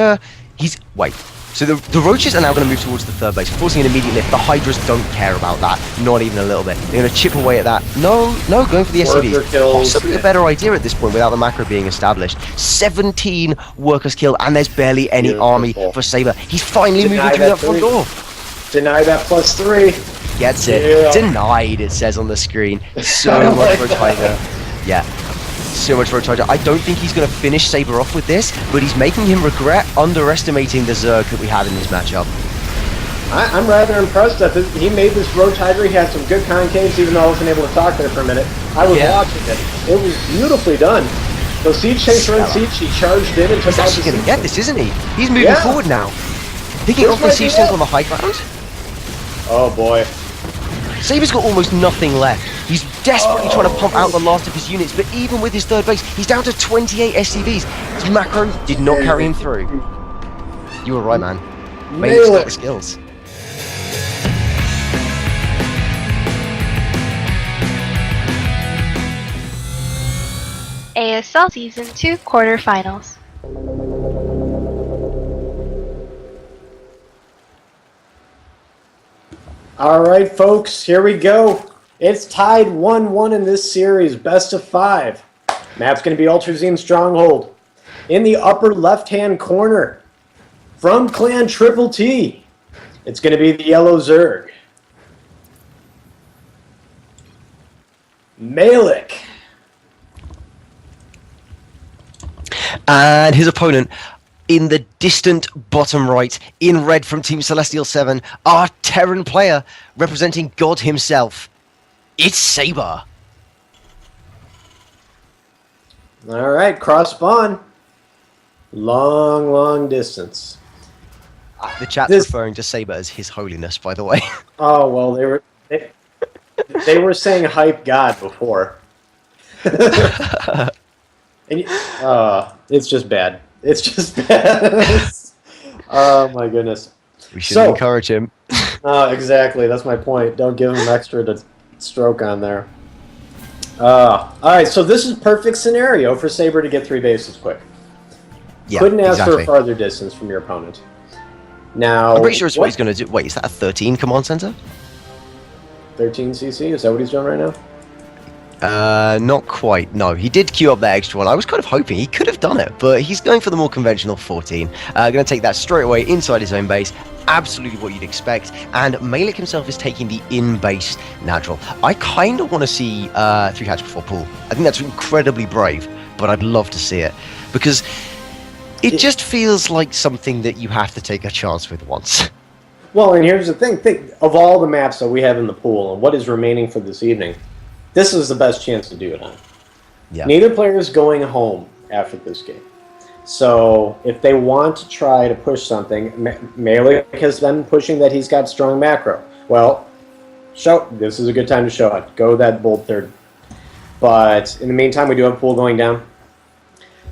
wait. So the Roaches are now going to move towards the third base, forcing an immediate lift. The Hydras don't care about that, not even a little bit. They're going to chip away at that. No, going for the SCVs. Possibly a better idea at this point without the macro being established. 17 workers killed, and there's barely any army for Sabre. He's finally moving through that front door. Deny that +3. Gets it. Denied, it says on the screen. So much for Tiger. Yeah. So much for a charger. I don't think he's going to finish Sabre off with this, but he's making him regret underestimating the Zerg that we had in this matchup. I'm rather impressed that he made this Roach Hydra. He had some good concaves, even though I wasn't able to talk there for a minute. I was watching it. It was beautifully done. So Siege Chaser and Siege, he charged in and took out the He's going to get this, isn't he? He's moving forward now. Picking off the Siege tank on the high ground. Oh boy. Sabre's got almost nothing left. He's desperately trying to pump out the last of his units, but even with his third base, he's down to 28 SCVs. His macro did not carry him through. You were right, man. Maellic's got the skills. ASL Season 2 quarterfinals. All right, folks, here we go. It's tied 1-1 in this series, best of 5. Map's going to be Ultrazine Stronghold. In the upper left-hand corner, from Clan Triple T, it's going to be the Yellow Zerg. Maellic. And his opponent, in the distant bottom right, in red from Team Celestial 7, our Terran player representing God himself. It's Sabre. All right, cross spawn. Long distance. The chat's referring to Sabre as His Holiness, by the way. Oh, well, they were saying hype God before. And, it's just bad. It's just bad. Oh my goodness. We should encourage him. Exactly. That's my point. Don't give him extra to stroke on there. All right. So this is perfect scenario for Sabre to get 3 bases quick. Yeah, Couldn't ask for a farther distance from your opponent. Now, I'm pretty sure it's what he's going to do. Wait, is that a 13 command center? 13 CC? Is that what he's doing right now? Not quite. No, he did queue up that extra one. I was kind of hoping he could have done it, but he's going for the more conventional 14. Going to take that straight away inside his own base. Absolutely what you'd expect. And Maellic himself is taking the in-base natural. I kind of want to see 3 hatch before pool. I think that's incredibly brave, but I'd love to see it because it just feels like something that you have to take a chance with once. Well, and here's the thing. Think of all the maps that we have in the pool and what is remaining for this evening. This is the best chance to do it on. Yeah. Neither player is going home after this game. So if they want to try to push something, Maellic has been pushing that he's got strong macro. Well, this is a good time to show it. Go that bold third. But in the meantime, we do have pool going down.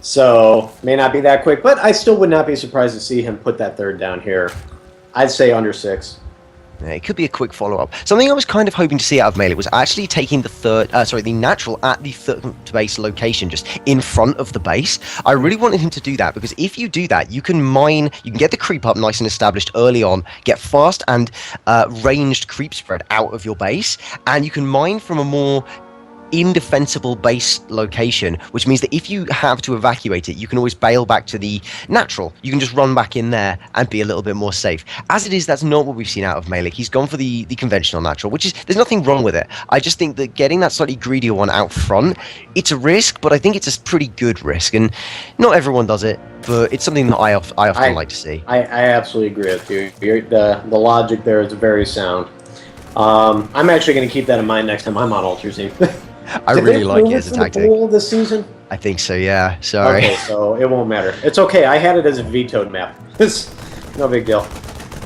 So may not be that quick, but I still would not be surprised to see him put that third down here. I'd say under 6. Yeah, it could be a quick follow-up. Something I was kind of hoping to see out of Maellic was actually taking the natural at the third base location, just in front of the base. I really wanted him to do that because if you do that, you can get the creep up nice and established early on, get fast and ranged creep spread out of your base, and you can mine from a more indefensible base location, which means that if you have to evacuate it, you can always bail back to the natural. You can just run back in there and be a little bit more safe. As it is, that's not what we've seen out of Maellic. He's gone for the conventional natural, which is, there's nothing wrong with it. I just think that getting that slightly greedier one out front, it's a risk, but I think it's a pretty good risk, and not everyone does it, but it's something that I often like to see. I absolutely agree with you. The logic there is very sound. I'm actually going to keep that in mind next time I'm on Ultrazine. I really like it as a tactic. The pool this season? I think so, yeah. Sorry. Okay, so it won't matter. It's okay. I had it as a vetoed map. It's no big deal.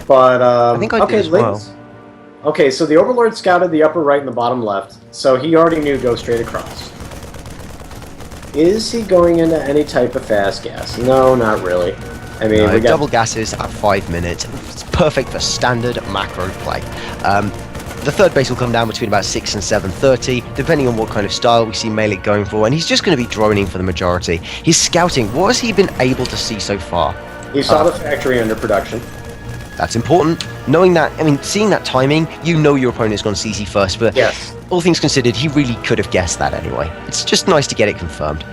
But I think I did as well. Okay, so the Overlord scouted the upper right and the bottom left, so he already knew go straight across. Is he going into any type of fast gas? No, not really. I mean, no, double gases at 5 minutes. It's perfect for standard macro play. The third base will come down between about 6 and 7:30, depending on what kind of style we see Maellic going for, and he's just going to be droning for the majority. He's scouting. What has he been able to see so far? He saw the factory under production. That's important. Knowing that, I mean, seeing that timing, you know your opponent's gone CC first, but Yes. all things considered, he really could have guessed that anyway. It's just nice to get it confirmed.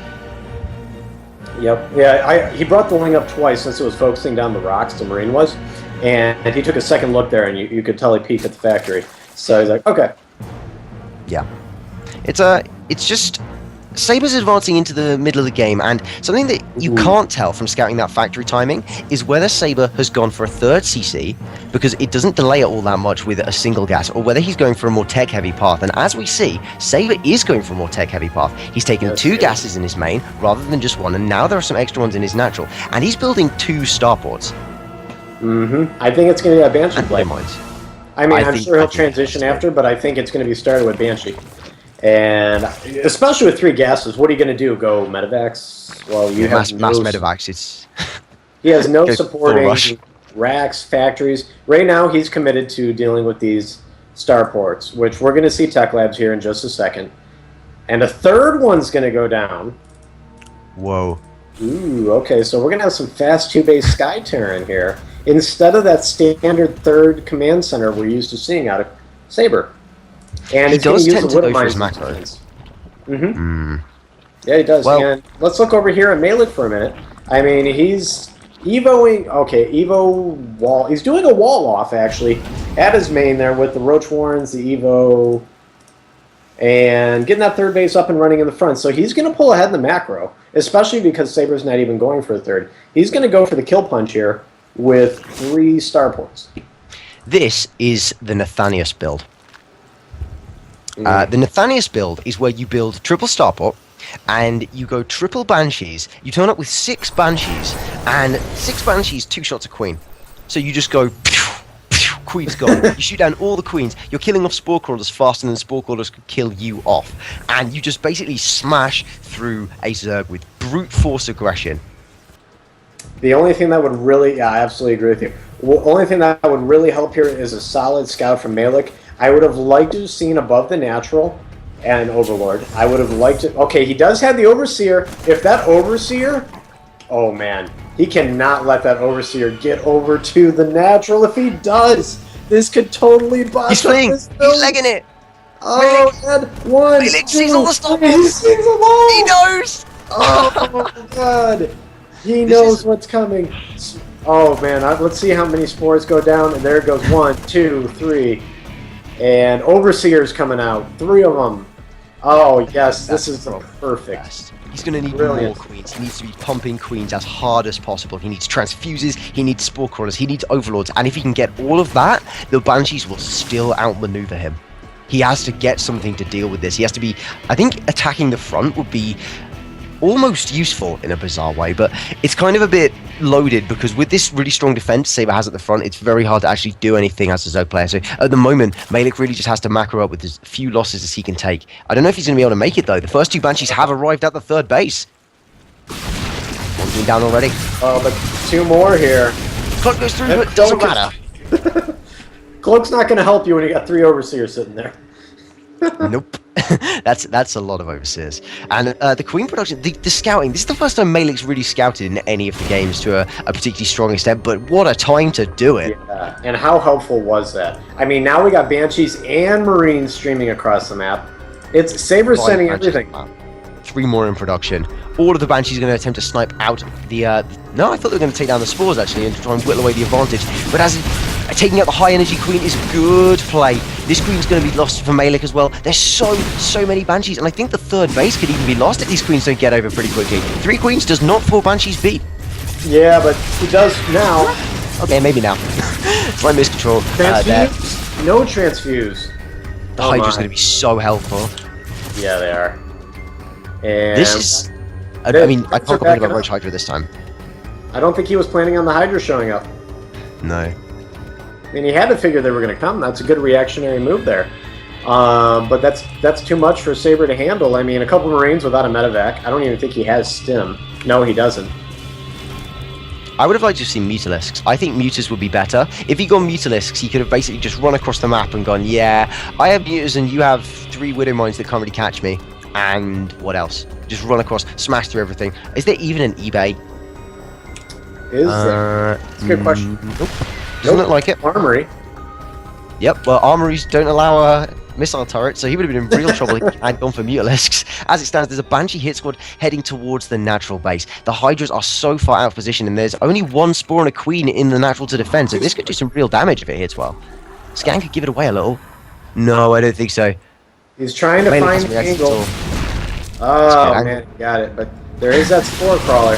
Yep. Yeah, he brought the wing up twice since it was focusing down the rocks, the Marine was, and he took a second look there, and you could tell he peeked at the factory. So he's like, okay. Yeah. It's just... Sabre's advancing into the middle of the game, and something that you can't tell from scouting that factory timing is whether Sabre has gone for a third CC, because it doesn't delay it all that much with a single gas, or whether he's going for a more tech-heavy path. And as we see, Sabre is going for a more tech-heavy path. He's taken two gases in his main, rather than just one, and now there are some extra ones in his natural. And he's building 2 starports. I think it's going to be a Banshee blade. Mines. I mean, I'm sure he'll transition after, but I think it's going to be started with Banshee. And especially with 3 gases, what are you going to do? Go Medivacs? Well, you have mass Medivacs. It's he has no supporting racks, factories. Right now, he's committed to dealing with these starports, which we're going to see Tech Labs here in just a second. And a third one's going to go down. Whoa. Ooh, okay, so we're going to have some fast 2-base Sky Terran here, instead of that standard 3rd command center we're used to seeing out of Sabre. And he does tend to go for his macro. Yeah, he does. Well, and let's look over here at Maellic for a minute. I mean, he's evoing... Okay, evo wall... He's doing a wall off, actually, at his main there with the Roach Warrens, the evo... And getting that 3rd base up and running in the front. So he's going to pull ahead in the macro, especially because Sabre's not even going for a 3rd. He's going to go for the kill punch here with 3 starports. This is the Nathanius build. The Nathanius build is where you build triple starport, and you go triple Banshees. You turn up with 6 Banshees, and 6 Banshees, 2 shots of Queen. So you just go, pew, pew, Queen's gone. You shoot down all the Queens. You're killing off Spore Crawlers faster than Spore Crawlers could kill you off. And you just basically smash through a Zerg with brute force aggression. The only thing that would really... Yeah, I absolutely agree with you. The only thing that would really help here is a solid scout from Maellic. I would have liked to have seen above the natural and Overlord. I would have liked to... Okay, he does have the Overseer. If that Overseer... Oh, man. He cannot let that Overseer get over to the natural. If he does, this could totally bust. He's playing. He's legging it. Oh, and 1, Maellic 2, sees all the stoppers. He sees them all. He knows. Oh, God. He knows what's coming. Oh, man. Let's see how many spores go down. And there it goes. 1, 2, 3. And Overseer's coming out. 3 of them. Oh, yes. This is perfect. He's going to need more Queens. He needs to be pumping Queens as hard as possible. He needs Transfuses. He needs Spore Crawlers. He needs Overlords. And if he can get all of that, the Banshees will still outmaneuver him. He has to get something to deal with this. He has to be... I think attacking the front would be almost useful in a bizarre way, but it's kind of a bit loaded because with this really strong defense Sabre has at the front, it's very hard to actually do anything as a Zerg player. So at the moment, Maellic really just has to macro up with as few losses as he can take. I don't know if he's going to be able to make it though. The first 2 Banshees have arrived at the 3rd base. One's been down already. Oh, but 2 more here. Cloak goes through, but it doesn't matter. Cloak's not going to help you when you got 3 Overseers sitting there. Nope. that's a lot of Overseers. And the Queen production, the scouting, this is the first time Maellic's really scouted in any of the games to a particularly strong extent, but what a time to do it. Yeah, and how helpful was that? I mean, now we got Banshees and Marines streaming across the map. It's Sabre's sending everything. 3 more in production. All of the Banshees are going to attempt to snipe out the... No, I thought they were going to take down the Spores, actually, and try and whittle away the advantage. But as taking out the high-energy Queen is good play. This Queen's going to be lost for Maellic as well. There's so many Banshees, and I think the 3rd base could even be lost if these Queens don't get over pretty quickly. 3 Queens does not 4 Banshees beat. Yeah, but he does now. Okay, maybe now. Slight miscontrol. Transfuse? No transfuse. The Hydra's going to be so helpful. Yeah, they are. And this is... I mean, I can't complain about Roach Hydra this time. I don't think he was planning on the Hydra showing up. No. I mean, he had to figure they were going to come. That's a good reactionary move there. But that's too much for Sabre to handle. I mean, a couple Marines without a medevac. I don't even think he has stim. No, he doesn't. I would have liked to see Mutalisks. I think Mutas would be better. If he got Mutalisks, he could have basically just run across the map and gone, yeah, I have Mutas and you have 3 Widow Mines that can't really catch me. And what else? Just run across, smash through everything. Is there even an eBay? Is there? That's a good question. Nope. Doesn't look like it. Armory. Yep, well, armories don't allow missile turrets, so he would have been in real trouble if he had gone for Mutalisks. As it stands, there's a Banshee hit squad heading towards the natural base. The Hydras are so far out of position, and there's only one Spore and a Queen in the natural to defend, so this could do some real damage if it hits well. Scan could give it away a little. No, I don't think so. He's trying to find the angle. Oh, man, got it. But there is that Spore Crawler.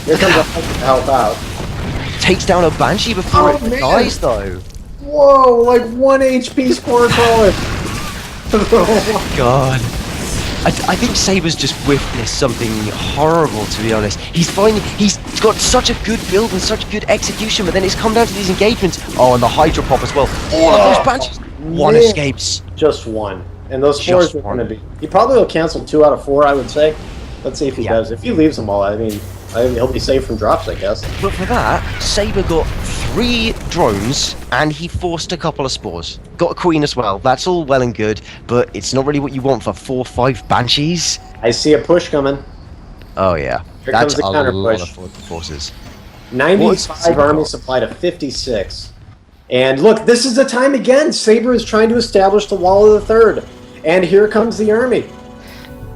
Here comes a Hydra to help out. Takes down a Banshee before it dies, though. Whoa, like 1 HP Spore Crawler. Oh my god. I think Sabre's just witnessed something horrible, to be honest. He's got such a good build and such good execution, but then it's come down to these engagements. Oh, and the Hydra pop as well. All of those Banshees. One escapes. Just one. And those Spores are going to be... He probably will cancel 2 out of 4, I would say. Let's see if he does. If he leaves them all, I mean, he'll be safe from drops, I guess. But for that, Sabre got 3 drones, and he forced a couple of Spores. Got a Queen as well. That's all well and good, but it's not really what you want for 4 or 5 Banshees. I see a push coming. Oh, yeah. Here That's comes the a counter lot push. of forces. 95 army supply to 56. And look, this is the time again. Sabre is trying to establish the wall of the third. And here comes the army.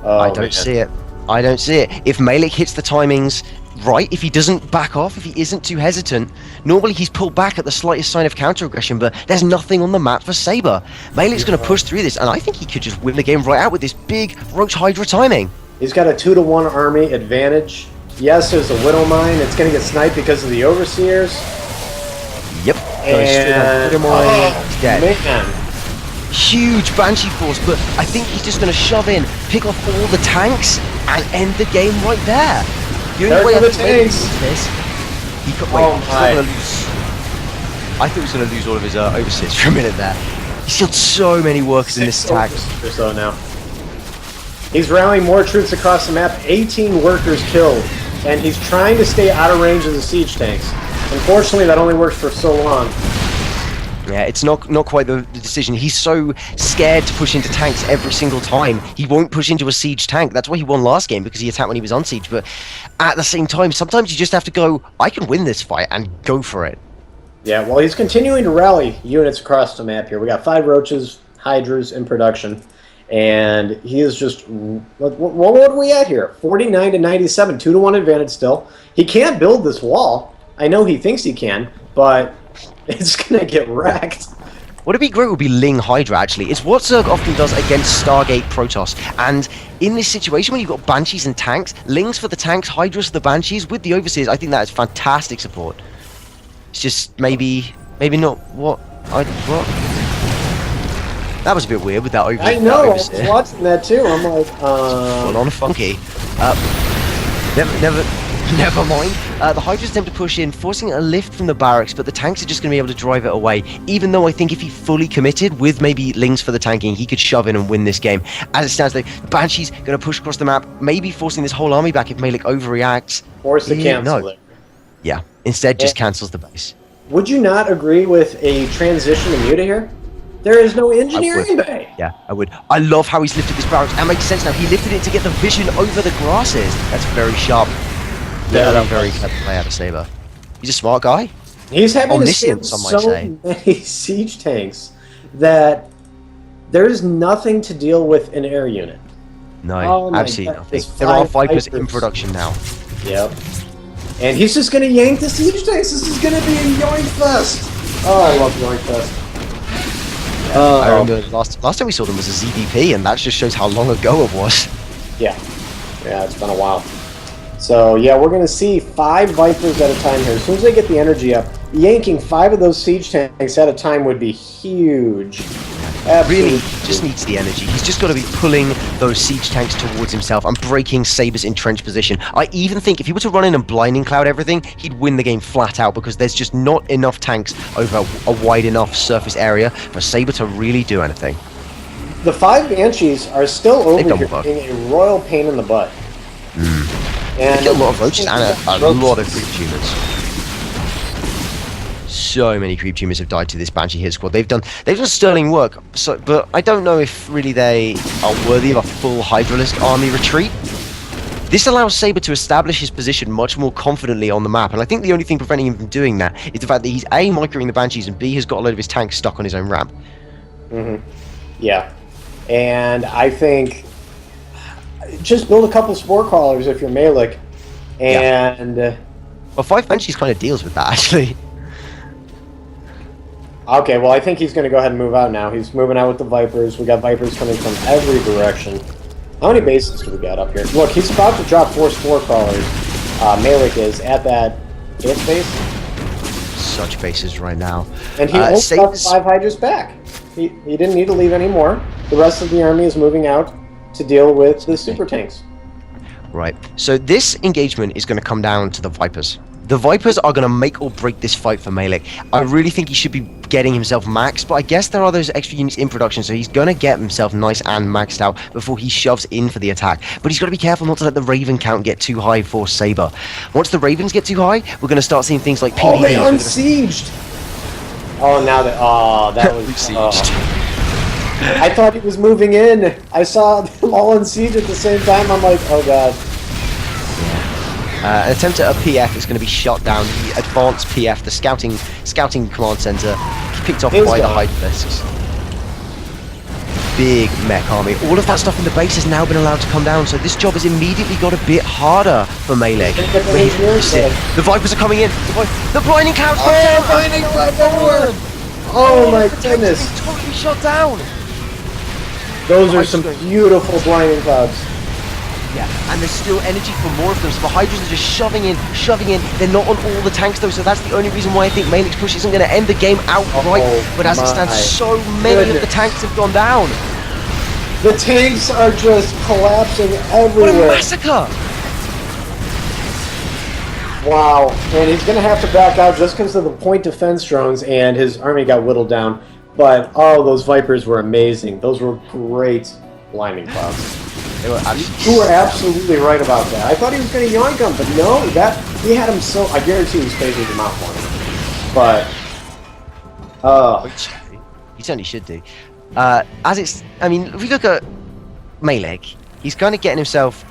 Oh, I don't see it. I don't see it. If Maellic hits the timings right, if he doesn't back off, if he isn't too hesitant, normally he's pulled back at the slightest sign of counter-aggression, but there's nothing on the map for Sabre. Maellic's going to push through this, and I think he could just win the game right out with this big Roach Hydra timing. He's got a 2-to-1 army advantage. Yes, there's a Widow Mine. It's going to get sniped because of the Overseers. Yep. And... He's dead. Man. Huge Banshee force, but I think he's just going to shove in, pick off all the tanks, and end the game right there. The only way I think Maellic wins this, he could wait. I thought he was going to lose all of his overseers for a minute there. He's killed so many workers in this attack. Or so now. He's rallying more troops across the map. 18 workers killed, and he's trying to stay out of range of the siege tanks. Unfortunately, that only works for so long. Yeah, it's not quite the decision. He's so scared to push into tanks every single time. He won't push into a siege tank. That's why he won last game, because he attacked when he was on siege. But at the same time, sometimes you just have to go, I can win this fight, and go for it. Yeah, well, he's continuing to rally units across the map here. We got 5 Roaches, Hydras in production. And he is just... What are we at here? 49 to 97, 2-to-1 advantage still. He can't build this wall. I know he thinks he can, but... it's gonna get wrecked. What'd be great would be Ling Hydra, actually. It's what Zerg often does against Stargate Protoss. And in this situation, when you've got Banshees and tanks, Lings for the tanks, Hydras for the Banshees, with the Overseers, I think that is fantastic support. It's just maybe not what... That was a bit weird with that Overseer. I know, I was watching that too. I'm like, Full on funky. Never mind. The Hydras attempt to push in, forcing a lift from the barracks, but the tanks are just going to be able to drive it away. Even though I think if he fully committed with maybe Lings for the tanking, he could shove in and win this game. As it stands, though, the Banshee's going to push across the map, maybe forcing this whole army back if Maellic overreacts. Force to cancel it. Yeah, instead just cancels the base. Would you not agree with a transition to Muta here? There is no engineering bay. Yeah, I would. I love how he's lifted this barracks. That makes sense now. He lifted it to get the vision over the grasses. That's very sharp. Yeah, very clever play out of Sabre. He's a smart guy. He's having Omniscient, some might say. many siege tanks that there's nothing to deal with an air unit. No, absolutely nothing. There are Vipers in production now. Yep. And he's just going to yank the siege tanks. This is going to be a yoink fest. Oh, I love yoink fest. I remember last time we saw them was a ZVP, and that just shows how long ago it was. Yeah. Yeah, it's been a while. So, yeah, we're going to see 5 Vipers at a time here. As soon as they get the energy up, yanking 5 of those siege tanks at a time would be huge. Absolutely. Really, just needs the energy. He's just got to be pulling those siege tanks towards himself and breaking Sabre's entrenched position. I even think if he were to run in and blinding cloud everything, he'd win the game flat out, because there's just not enough tanks over a wide enough surface area for Sabre to really do anything. The 5 Banshees are still over here being a royal pain in the butt. And they kill a lot of roaches and a lot of creep tumors. So many creep tumors have died to this Banshee hit squad. They've done sterling work, but I don't know if really they are worthy of a full Hydralisk army retreat. This allows Sabre to establish his position much more confidently on the map, and I think the only thing preventing him from doing that is the fact that he's A, microing the Banshees, and B, has got a load of his tanks stuck on his own ramp. Yeah. And I think just build a couple spore crawlers if you're Maellic, and Well, 5 Banshees kind of deals with that, actually. okay, well I think he's going to go ahead and move out now. He's moving out with the Vipers. We got Vipers coming from every direction. How many bases do we got up here? Look, he's about to drop 4 spore crawlers. Maellic is at that 5th base. Such bases right now. And he only got 5 Hydras back. He didn't need to leave anymore. The rest of the army is moving out to deal with the super tanks. Right. So this engagement is going to come down to the Vipers. The Vipers are going to make or break this fight for Maellic. I really think he should be getting himself maxed, but I guess there are those extra units in production, so he's going to get himself nice and maxed out before he shoves in for the attack. But he's got to be careful not to let the Raven count get too high for Sabre. Once the Ravens get too high, we're going to start seeing things like PvP. Oh, they unsieged! Oh, now that... Oh, that was... Besieged. I thought he was moving in. I saw them all unsieged at the same time. I'm like, oh god. An attempt at a PF is going to be shot down. The advanced PF, the scouting command center, picked off by the Hydralisks. Big mech army. All of that stuff in the base has now been allowed to come down, so this job has immediately got a bit harder for Maellic. The Vipers are coming in. The blinding clouds. Oh, blinding cloud! Oh my goodness! Totally shot down. Those are some beautiful blinding clouds. Yeah, and there's still energy for more of them, so the Hydras are just shoving in. They're not on all the tanks though, so that's the only reason why I think Maellic's push isn't going to end the game outright. But as it stands, so many of the tanks have gone down. The tanks are just collapsing everywhere. What a massacre! Wow, and he's going to have to back out just because of the point defense drones, and his army got whittled down. But, oh, those Vipers were amazing. Those were great blinding clouds. You were absolutely right about that. I thought he was going to yoink him, but no, he had him so... I guarantee he's phasing him out for him. But... He certainly should do. I mean, if we look at Maellic, he's kind of getting himself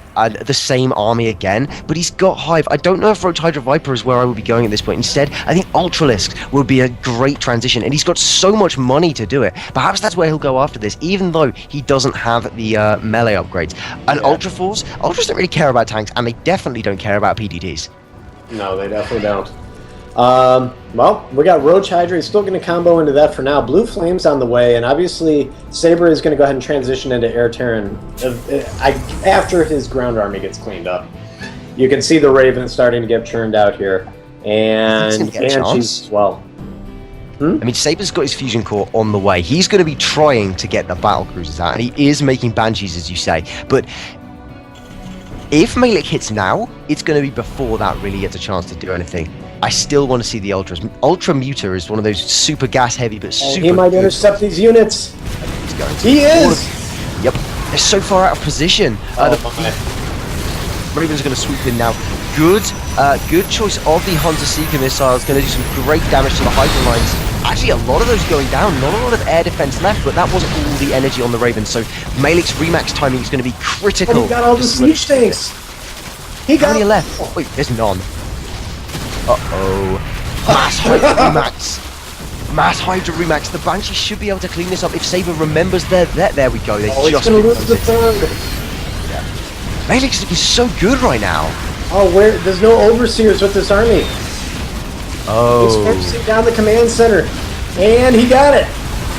the same army again, but he's got Hive. I don't know if Roach Hydra Viper is where I would be going at this point. Instead, I think Ultralisks would be a great transition, and he's got so much money to do it. Perhaps that's where he'll go after this, even though he doesn't have the melee upgrades. And Ultras don't really care about tanks, and they definitely don't care about PDDs. No, they definitely don't. Well, we got Roach Hydra. He's still going to combo into that for now. Blue Flame's on the way, and obviously Sabre is going to go ahead and transition into Air Terran after his ground army gets cleaned up. You can see the Raven starting to get churned out here, and Banshees as well. I mean, Sabre's got his fusion core on the way. He's going to be trying to get the battle cruisers out, and he is making Banshees, as you say. But if Maellic hits now, it's going to be before that really gets a chance to do anything. I still want to see the Ultras. Ultra Muter is one of those super gas heavy, but super he might intercept these units. He is! Yep. They're so far out of position. Raven's going to swoop in now. Good choice of the Hunter Seeker missiles. Going to do some great damage to the Hydra lines. Actually, a lot of those going down. Not a lot of air defense left, but that wasn't all the energy on the Raven. So Maellic's remax timing is going to be critical. Oh, he got all the siege tanks. How many left? Oh, wait, there's none. Uh-oh. Mass Hydra Remax. Mass Hydra Remax. The Banshee should be able to clean this up if Sabre remembers there we go. They he's going to lose the third. Yeah. Maellic's looking so good right now. Oh, there's no overseers with this army. Oh. He's focusing down the command center. And he got it.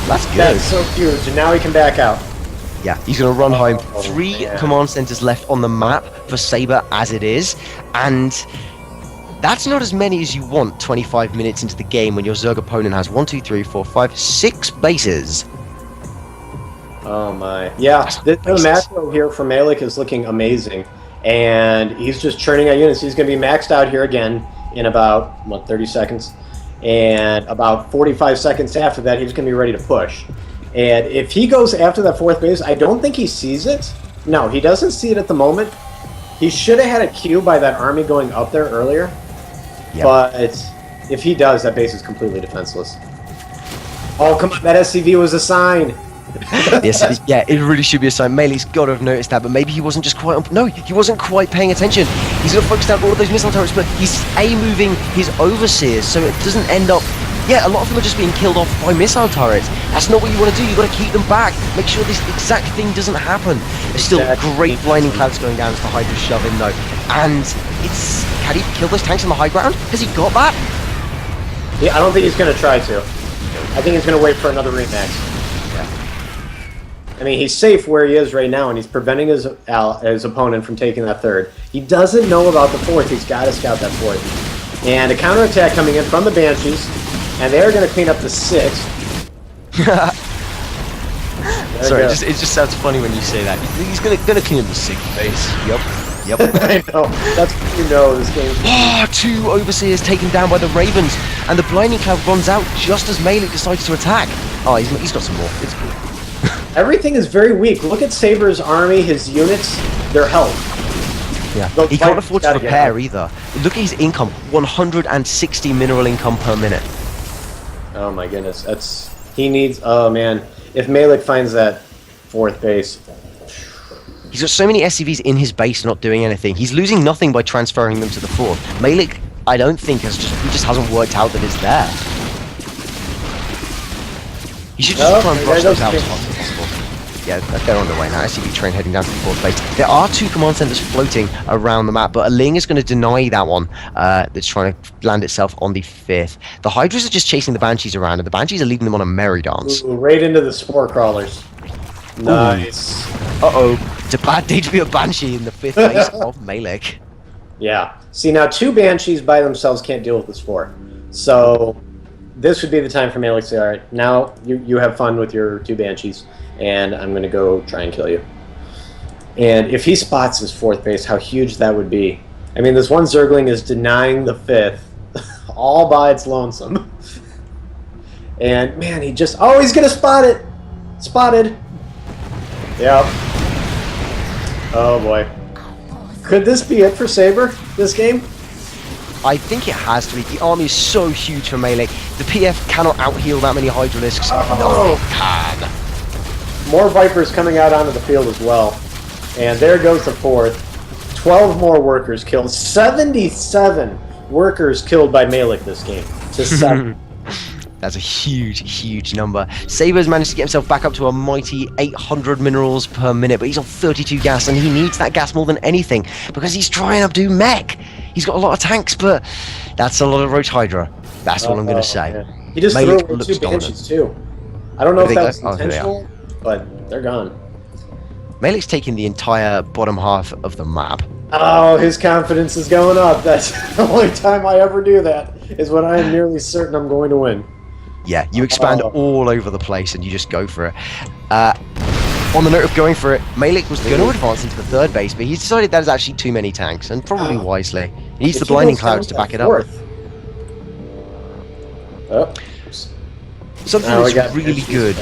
That's good. That's so huge. And now he can back out. Yeah, he's going to run home. 3 command centers left on the map for Sabre as it is. And that's not as many as you want 25 minutes into the game when your Zerg opponent has 1, 2, 3, 4, 5, 6 bases. Oh my. Yeah, the macro here for Maellic is looking amazing. And he's just churning out units. He's going to be maxed out here again in about, 30 seconds? And about 45 seconds after that, he's going to be ready to push. And if he goes after that 4th base, I don't think he sees it. No, he doesn't see it at the moment. He should have had a cue by that army going up there earlier. Yep. But if he does, that base is completely defenseless. Oh, come on, that SCV was a sign. Yes, yeah, it really should be a sign. Maellic's got to have noticed that, but maybe he wasn't just quite on. No, he wasn't quite paying attention. He's got to focus down all of those missile turrets, but he's moving his overseers, so it doesn't end up. Yeah, a lot of them are just being killed off by missile turrets. That's not what you want to do. You got to keep them back. Make sure this exact thing doesn't happen. There's still great blinding clouds going down as the Hydra shove in though, and it's can he kill those tanks on the high ground? Has he got that? Yeah, I don't think he's going to try to. I think he's going to wait for another remax. I mean, he's safe where he is right now, and he's preventing his opponent from taking that third. He doesn't know about the fourth. He's got to scout that fourth. And a counterattack coming in from the Banshees, and they're going to clean up the sixth. Sorry, it just sounds funny when you say that. He's going to clean up the sixth base. Yep. I know. That's what you know this game. Oh, 2 overseers taken down by the Ravens, and the blinding cloud runs out just as Maellic decides to attack. Oh, he's got some more. It's cool. Everything is very weak. Look at Sabre's army, his units, their health. Yeah, he can't afford to repair either. Look at his income, 160 mineral income per minute. Oh my goodness, he needs. Oh man, if Maellic finds that fourth base, he's got so many SCVs in his base not doing anything. He's losing nothing by transferring them to the fourth. Maellic, I don't think he just hasn't worked out that it's there. You should just try and brush those out as fast as possible. Yeah, they're on the way now. SCV train heading down to the fourth base. There are 2 command centers floating around the map, but a Ling is going to deny that one that's trying to land itself on the 5th. The Hydras are just chasing the Banshees around, and the Banshees are leading them on a merry dance. Ooh, right into the spore crawlers. Nice. Uh-oh. It's a bad day to be a Banshee in the 5th base of Maellic. Yeah. See, now 2 Banshees by themselves can't deal with the spore. So this would be the time for Maellic to say, all right, now you have fun with your 2 Banshees, and I'm going to go try and kill you. And if he spots his 4th base, how huge that would be. I mean, this one Zergling is denying the 5th all by its lonesome. And, man, he just... Oh, he's going to spot it! Spotted! Yep. Oh, boy. Could this be it for Sabre, this game? I think it has to be. The army is so huge for Maellic. The PF cannot out-heal that many Hydralisks. Oh. No, they can. More Vipers coming out onto the field as well. And there goes the 4th. 12 more workers killed. 77 workers killed by Maellic this game. To 7. That's a huge number. Sabre's managed to get himself back up to a mighty 800 minerals per minute, but he's on 32 gas, and he needs that gas more than anything because he's trying to do mech. He's got a lot of tanks, but that's a lot of Roach Hydra. That's all I'm going to say. Yeah. He just Maellic threw away 2 dominant. Banshees too. I don't know if that was Oh, intentional, but they're gone. Maellic's taking the entire bottom half of the map. Oh, his confidence is going up. That's the only time I ever do that, is when I am nearly certain I'm going to win. Yeah, you expand all over the place and you just go for it. On the note of going for it, Maellic was going to advance into the 3rd base, but he decided that is actually too many tanks, and probably wisely. He needs the blinding clouds to back it up. Oh. Something that's really good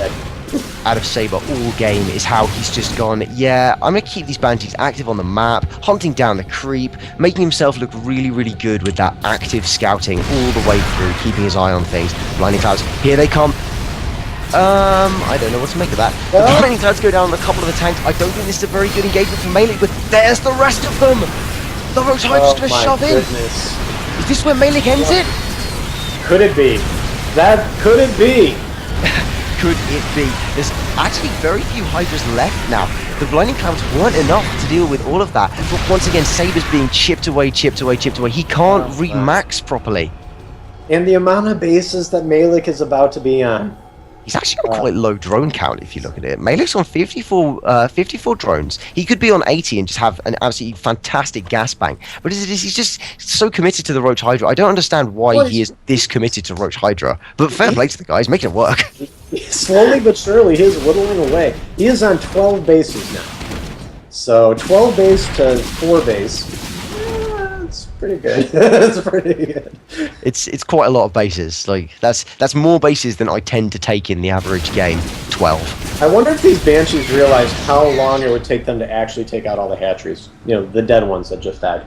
out of Sabre all game is how he's just gone, yeah, I'm going to keep these Banshees active on the map, hunting down the creep, making himself look really good with that active scouting all the way through, keeping his eye on things. Blinding clouds, here they come. I don't know what to make of that. The blinding clouds go down on a couple of the tanks. I don't think this is a very good engagement for Maellic, but there's the rest of them! The Roach Hydra's going to shove in! Is this where Maellic ends it? Could it be? That could it be? Could it be? There's actually very few Hydras left now. The blinding clouds weren't enough to deal with all of that. But once again, Sabre's being chipped away. He can't re-max properly. And the amount of bases that Maellic is about to be on. He's actually got quite low drone count if you look at it. Maellic's on 54 drones. He could be on 80 and just have an absolutely fantastic gas bang. But he's just so committed to the Roach Hydra. I don't understand why he is this committed to Roach Hydra. But fair play to the guy, he's making it work. Slowly but surely, he's whittling away. He is on 12 bases now. So 12 base to 4 base. It's pretty good. It's pretty good. It's quite a lot of bases. Like that's more bases than I tend to take in the average game. 12. I wonder if these Banshees realized how long it would take them to actually take out all the hatcheries. You know, the dead ones that just died.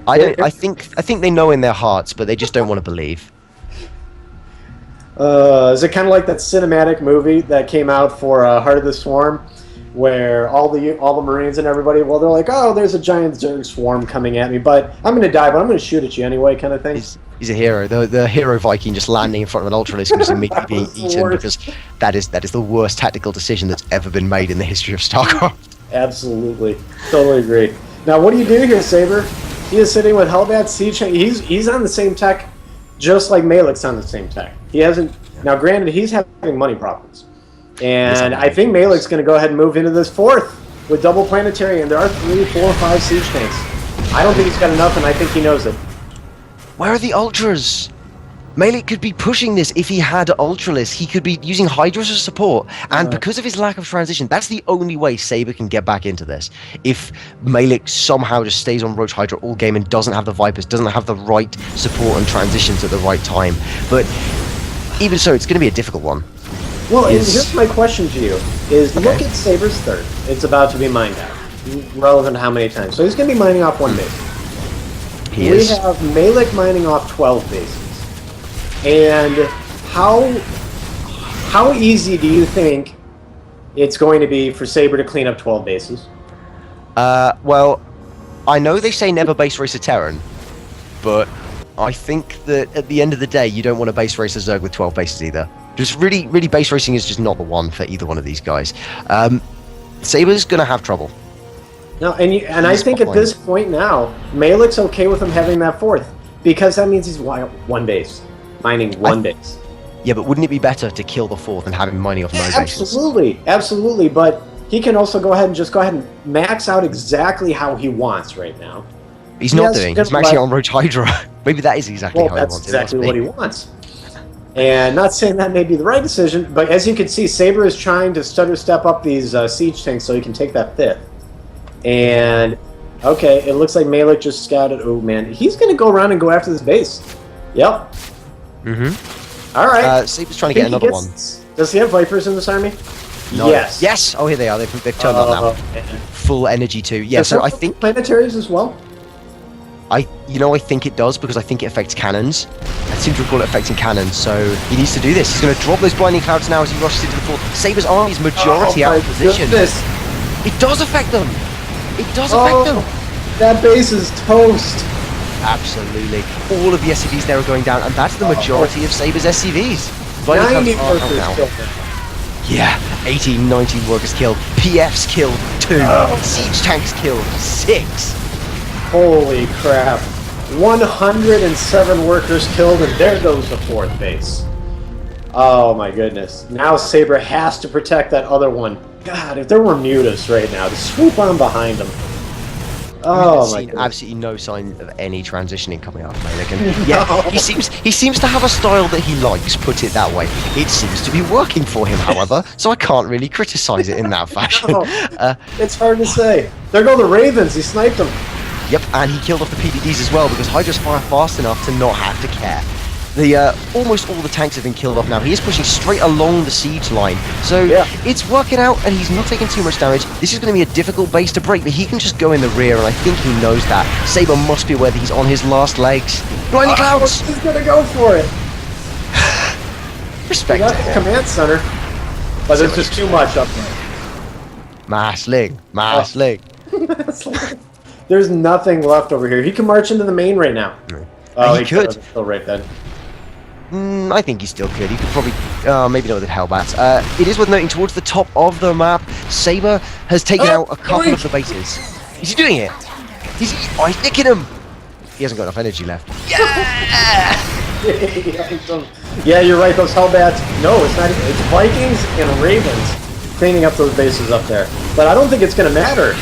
I think they know in their hearts, but they just don't want to believe. Is it kind of like that cinematic movie that came out for Heart of the Swarm, where all the Marines and everybody, well, they're like, oh, there's a giant Zerg swarm coming at me, but I'm going to die, but I'm going to shoot at you anyway, kind of thing. He's a hero. The hero Viking just landing in front of an Ultralisk and just immediately being eaten because that is the worst tactical decision that's ever been made in the history of StarCraft. Absolutely, totally agree. Now, what do you do here, Sabre? He is sitting with Hellbat Siege. He's on the same tech, just like Maellic's on the same tech. He hasn't. Now, granted, he's having money problems, and I think Maellic's going to go ahead and move into this 4th with double planetary, and there are 3, 4, 5 siege tanks. I don't think he's got enough, and I think he knows it. Where are the Ultras? Maellic could be pushing this if he had Ultralisk. He could be using Hydras as support. And because of his lack of transition, that's the only way Sabre can get back into this. If Maellic somehow just stays on Roach Hydra all game and doesn't have the Vipers, doesn't have the right support and transitions at the right time. But even so, it's going to be a difficult one. Well, and here's my question to you. Look at Sabre's 3rd. It's about to be mined out. Relevant to how many times. So he's going to be mining off 1 base. We have Maellic mining off 12 bases. And how easy do you think it's going to be for Sabre to clean up 12 bases? Well, I know they say never base race a Terran, but I think that at the end of the day, you don't want to base race a Zerg with 12 bases either. Just really base racing is just not the one for either one of these guys. Sabre's going to have trouble. No, and I think at this point now, Maellic's okay with him having that 4th, because that means he's 1 base. Mining 1 base. Yeah, but wouldn't it be better to kill the 4th and have him mining off no bases? Absolutely, but he can also go ahead and max out exactly how he wants right now. He's not doing. He's maxing out on Roach Hydra. Maybe that is exactly how he wants. That's exactly what he wants. And not saying that may be the right decision, but as you can see, Sabre is trying to stutter step up these siege tanks so he can take that 5th. And okay, it looks like Maellic just scouted. Oh man, he's going to go around and go after this base. Yep. All right. Sabre's trying to get another one. Does he have Vipers in this army? No. Yes. Yes. Oh, here they are. They've turned on now. Full energy too. Yeah. So I think planetaries as well. I think it does because I think it affects cannons. I seem to recall it affecting cannons. So he needs to do this. He's going to drop those blinding clouds now as he rushes into the 4th. Sabre's army's majority out of position. It does affect them. It does affect them. That base is toast. Absolutely. All of the SCVs there are going down, and that's the majority of Sabre's SCVs. 90 workers killed. Yeah, 18, 19 workers killed. PFs killed 2. Siege tanks killed 6. Holy crap. 107 workers killed, and there goes the 4th base. Oh my goodness. Now Sabre has to protect that other one. God, if there were Mutas right now, to swoop on behind them. Oh my God. Absolutely no sign of any transitioning coming out of Maellic. And yeah, he seems to have a style that he likes, put it that way. It seems to be working for him, however, so I can't really criticize it in that fashion. It's hard to say. There go the Ravens, he sniped them. Yep, and he killed off the PDDs as well, because Hydras fire fast enough to not have to care. Almost all the tanks have been killed off now. He is pushing straight along the siege line. So it's working out, and he's not taking too much damage. This is going to be a difficult base to break, but he can just go in the rear, and I think he knows that. Sabre must be aware that he's on his last legs. Blinding clouds! He's going to go for it. Respect to the command center. But there's just too much up there. Maellic. There's nothing left over here. He can march into the main right now. Oh, he could. Still right then. I think he still could. He could probably, maybe not with Hellbats. It is worth noting towards the top of the map, Sabre has taken out a couple of the bases. Is he doing it? He's nicking him. He hasn't got enough energy left. Yeah! Yeah, you're right. Those Hellbats. No, it's not. It's Vikings and Ravens cleaning up those bases up there. But I don't think it's going to matter.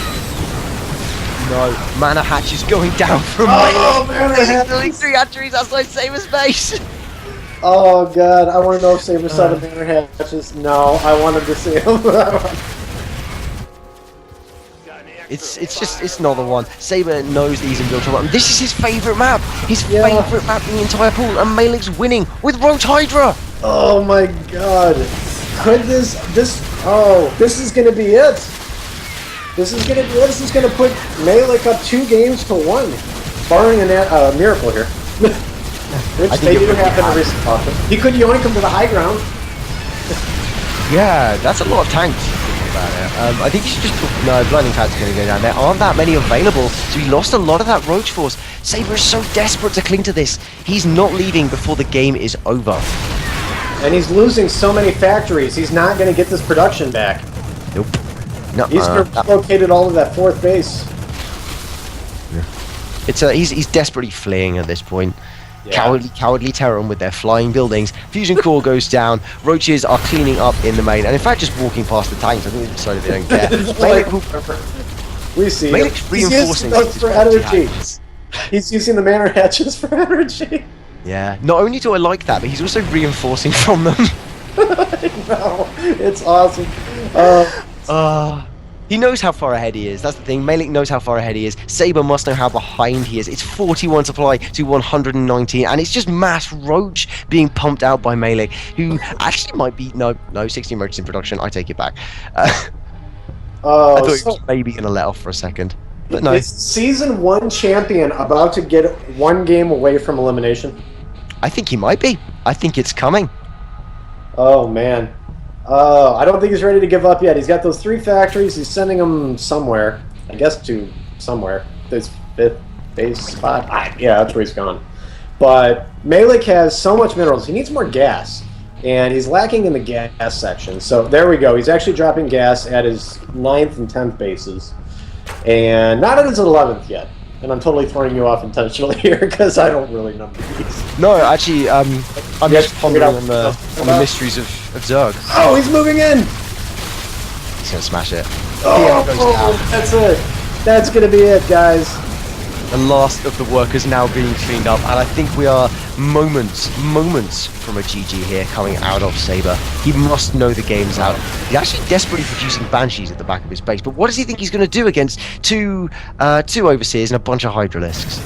No, Mana Hatch is going down from Mana Hatch. 3 hatcheries outside Sabre's base. Oh god, I want to know if Sabre saw the Mana Hatches. No, I wanted to see him. It's not the one. Sabre knows that he's in real trouble, and this is his favourite map. His favourite map in the entire pool, and Maellic's winning with Roach Hydra. Oh my god. Could this is gonna be it. This is gonna put Maellic up 2 games to 1. Barring a miracle here. Which I think they it do would happen to recent often. He could yoink him to the high ground. Yeah, that's a lot of tanks. Thinking about it. I think you should just put, no, blinding tanks are going to go down. There aren't that many available, so he lost a lot of that roach force. Sabre is so desperate to cling to this. He's not leaving before the game is over. And he's losing so many factories. He's not going to get this production back. Nope. No, He's located all of that 4th base. It's he's desperately fleeing at this point. Yeah. Cowardly Terran with their flying buildings. Fusion core goes down. Roaches are cleaning up in the main, and in fact, just walking past the tanks. I think they've decided they don't care. We see. Maellic's reinforcing those for energy. He's using the manor hatches for energy. Yeah. Not only do I like that, but he's also reinforcing from them. No, it's awesome. He knows how far ahead he is. That's the thing. Maellic knows how far ahead he is. Sabre must know how behind he is. It's 41 supply to 119, and it's just mass roach being pumped out by Maellic, who actually might be... No, 16 roaches in production. I take it back. I thought he was maybe going to let off for a second. But no. Is Season 1 champion about to get 1 game away from elimination? I think he might be. I think it's coming. Oh, man. I don't think he's ready to give up yet. He's got those 3 factories. He's sending them somewhere. I guess to somewhere. This 5th base spot. Yeah, that's where he's gone. But Maellic has so much minerals. He needs more gas. And he's lacking in the gas section. So there we go. He's actually dropping gas at his 9th and 10th bases. And not at his 11th yet. And I'm totally throwing you off intentionally here because I don't really know these. No, actually, I'm just pondering on the mysteries of Zerg. Oh, he's moving in! He's going to smash it. Oh, that's it. That's going to be it, guys. The last of the workers now being cleaned up, and I think we are moments from a GG here coming out of Sabre. He must know the game's out. He's actually desperately producing Banshees at the back of his base, but what does he think he's going to do against two Overseers and a bunch of Hydralisks?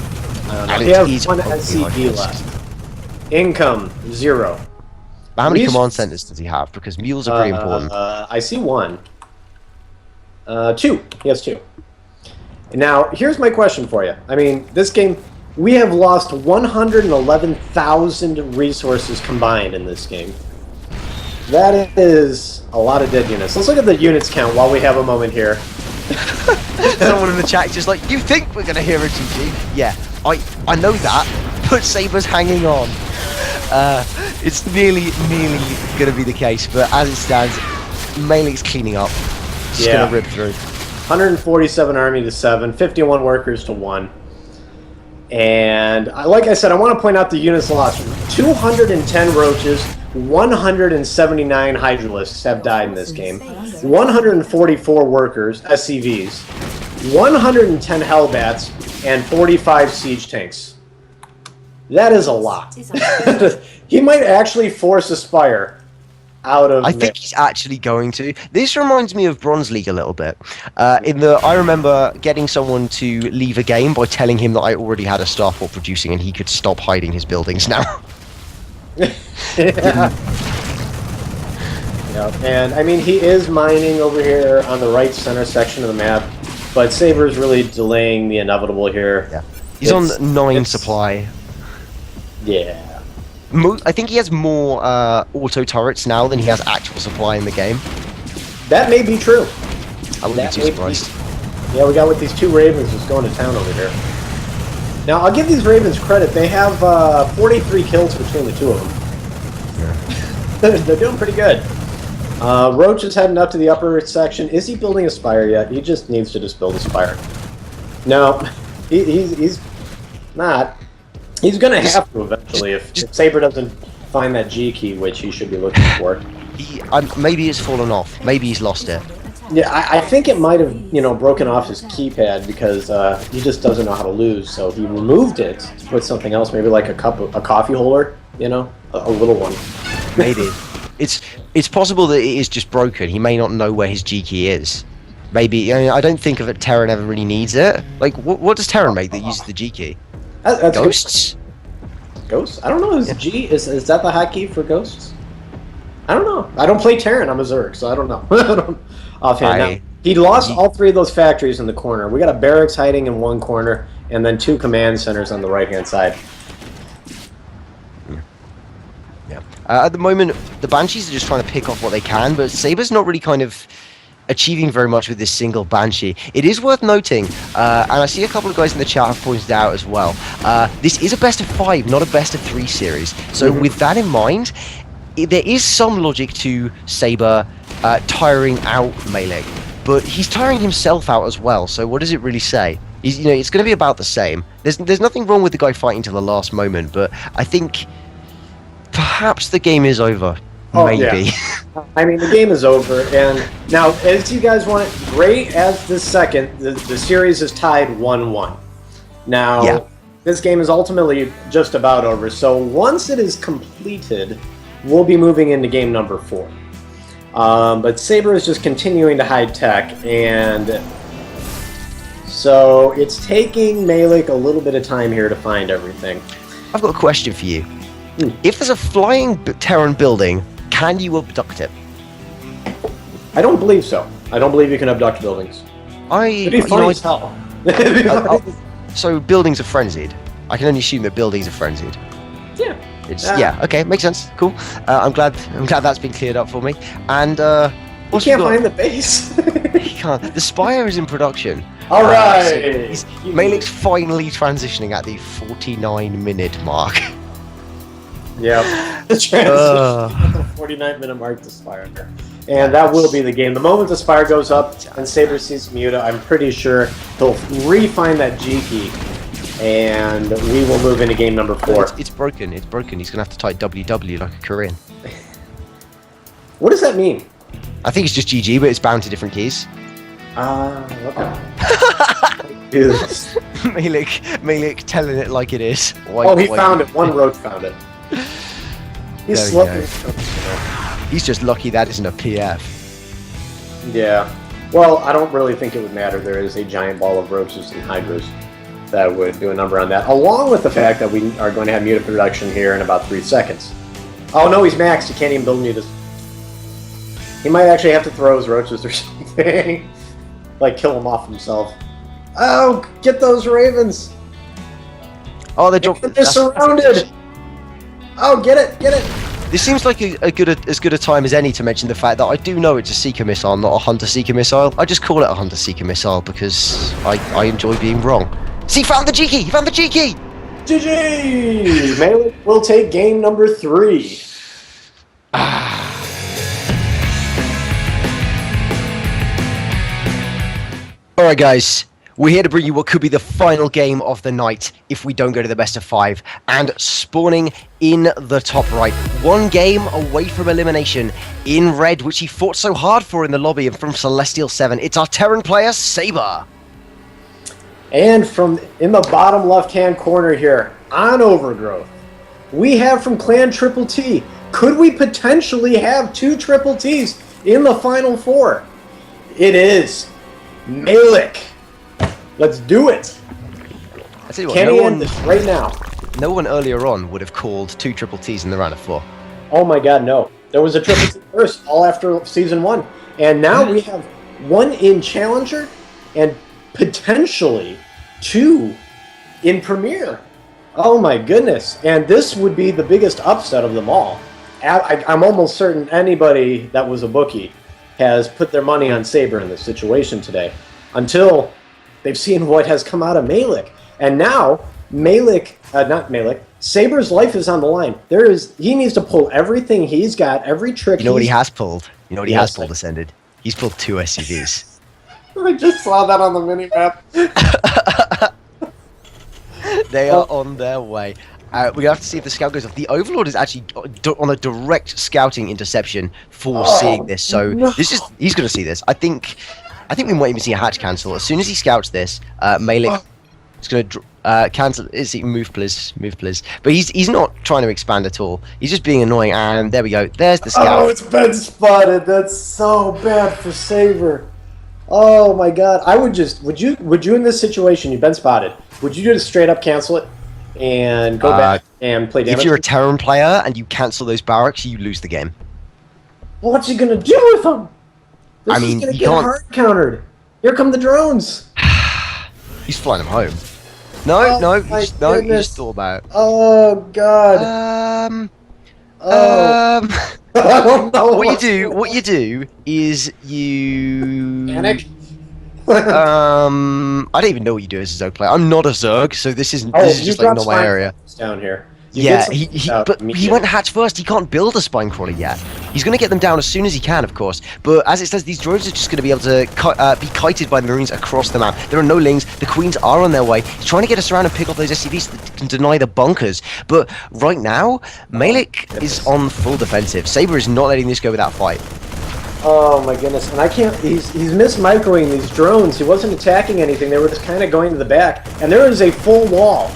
He has 1 SCV left. Income, 0. But how many command centers does he have? Because mules are pretty important. I see 1. 2. He has 2. Now, here's my question for you. I mean, this game, we have lost 111,000 resources combined in this game. That is a lot of dead units. Let's look at the units count while we have a moment here. Someone in the chat just like, you think we're going to hear a GG? Yeah, I know that, but Sabre's hanging on. It's nearly going to be the case, but as it stands, Maellic's cleaning up. Just going to rip through. 147 army to 7, 51 workers to 1. And like I said, I want to point out the units lost. 210 roaches, 179 hydralisks have died in this game. 144 workers, SCVs, 110 hellbats, and 45 siege tanks. That is a lot. He might actually force Aspire out of... I think he's actually going to. This reminds me of Bronze League a little bit. I remember getting someone to leave a game by telling him that I already had a starport producing and he could stop hiding his buildings now. Yeah. And I mean, he is mining over here on the right center section of the map, but Sabre's really delaying the inevitable here. Yeah. He's on 9 supply. Yeah. I think he has more auto turrets now than he has actual supply in the game. That may be true. I wouldn't be too surprised. Yeah, we got with these 2 Ravens just going to town over here. Now, I'll give these Ravens credit. They have 43 kills between the 2 of them. Yeah. They're doing pretty good. Roach is heading up to the upper section. Is he building a spire yet? He just needs to just build a spire. No, he's not. He's going to have to eventually if Sabre doesn't find that G key, which he should be looking for. Maybe it's fallen off. Maybe he's lost it. Yeah, I think it might have, broken off his keypad because he just doesn't know how to lose. So he removed it to put something else, maybe like a coffee holder, a little one. Maybe. It's possible that it is just broken. He may not know where his G key is. Maybe. I don't think of it. Terran ever really needs it. Like, what does Terran make that uses the G key? That's Ghosts? Ghosts? I don't know. Is G is that the hotkey for ghosts? I don't know. I don't play Terran. I'm a Zerg, so I don't know. Offhand. Now, he lost all 3 of those factories in the corner. We got a barracks hiding in one corner, and then 2 command centers on the right-hand side. At the moment, the Banshees are just trying to pick off what they can, but Sabre's not really kind of achieving very much with this single Banshee. It is worth noting, and I see a couple of guys in the chat have pointed out as well, this is a best of 5, not a best of 3 series. So with that in mind, there is some logic to Sabre tiring out Maellic, but he's tiring himself out as well, so what does it really say? It's going to be about the same. There's nothing wrong with the guy fighting to the last moment, but I think perhaps the game is over. Maybe. Yeah. I mean, the game is over, and now, as you guys want it, great as the second, the series is tied 1-1. Now, this game is ultimately just about over, so once it is completed, we'll be moving into game number 4. But Sabre is just continuing to hide tech, and so it's taking Maellic a little bit of time here to find everything. I've got a question for you. If there's a flying Terran building, can you abduct it? I don't believe so. I don't believe you can abduct buildings. It'd be funny as hell. So buildings are frenzied. I can only assume that buildings are frenzied. Yeah. Yeah. Okay, makes sense. Cool. I'm glad that's been cleared up for me. And you can't find the base. He can't. The Spire is in production. All right. So Maellic's finally transitioning at the 49-minute mark. Yeah, the transition at the 49-minute mark to Spire. And that will be the game. The moment the Spire goes up and Sabre sees Muta, I'm pretty sure he'll re-find that G key, and we will move into game number 4. It's broken. It's broken. He's going to have to type WW like a Korean. What does that mean? I think it's just GG, but it's bound to different keys. Okay. Maellic telling it like it is. He found it. One roach found it. He's lucky. He's just lucky that isn't a PF. Yeah. Well, I don't really think it would matter. There is a giant ball of roaches and hydras that would do a number on that, along with the fact that we are going to have Muta production here in about 3 seconds. Oh no, he's maxed. He can't even build Mutas. He might actually have to throw his roaches or something. Like kill him off himself. Oh, get those ravens! Oh, they're surrounded! Oh, get it! This seems like as good a time as any to mention the fact that I do know it's a Seeker missile, not a Hunter-Seeker missile. I just call it a Hunter-Seeker missile because I enjoy being wrong. See, he found the G key! He found the G key! GG! Maellic will take game number 3. Alright guys, we're here to bring you what could be the final game of the night if we don't go to the best of 5. And spawning in the top right, 1 game away from elimination in red, which he fought so hard for in the lobby, and from Celestial 7, it's our Terran player, Sabre. And from in the bottom left-hand corner here, on Overgrowth, we have from Clan Triple T. Could we potentially have 2 Triple Ts in the final 4? It is Maellic. Let's do it. I tell you what, Can he end this right now? No one earlier on would have called 2 Triple Ts in the round of 4. Oh my god, no. There was a Triple T first, all after Season 1. And now we have 1 in Challenger and potentially 2 in Premier. Oh my goodness. And this would be the biggest upset of them all. I'm almost certain anybody that was a bookie has put their money on Sabre in this situation today, until they've seen what has come out of Maellic. And now, Sabre's life is on the line. He needs to pull everything he's got, every trick. You know what he has pulled? You know what he has pulled, Ascended? He's pulled 2 SUVs. I just saw that on the minimap. They are on their way. We're gonna have to see if the scout goes off. The Overlord is actually on a direct scouting interception for seeing this, so he's gonna see this. I think we might even see a hatch cancel as soon as he scouts this. Maellic is gonna cancel. Is he move please? But he's not trying to expand at all. He's just being annoying. And there we go. There's the scout. Oh, it's been spotted. That's so bad for Sabre. Oh my god. I would you in this situation, you've been spotted, would you just straight up cancel it and go back and play damage? If you're a Terran player and you cancel those barracks, you lose the game. What's he gonna do with them? This is gonna get hard countered. Here come the drones. He's flying them home. No, you just thought about it. Oh god. Oh, I don't know. What you do is you Panic. I don't even know what you do as a Zerg player. I'm not a Zerg, so this is Oh, this is you just like dropped not my spine area. crawlers down here. You Yeah, get some out but he immediately. went hatch first. He can't build a spine crawler yet. He's going to get them down as soon as he can, of course. But as it says, these droids are just going to be able to be kited by the Marines across the map. There are no lings. The Queens are on their way. He's trying to get us around and pick off those SCVs so that they can deny the bunkers. But right now, Maellic is on full defensive. Sabre is not letting this go without fight. Oh my goodness! And I can't. He's mismicroing these drones. He wasn't attacking anything. They were just kind of going to the back. And there is a full wall.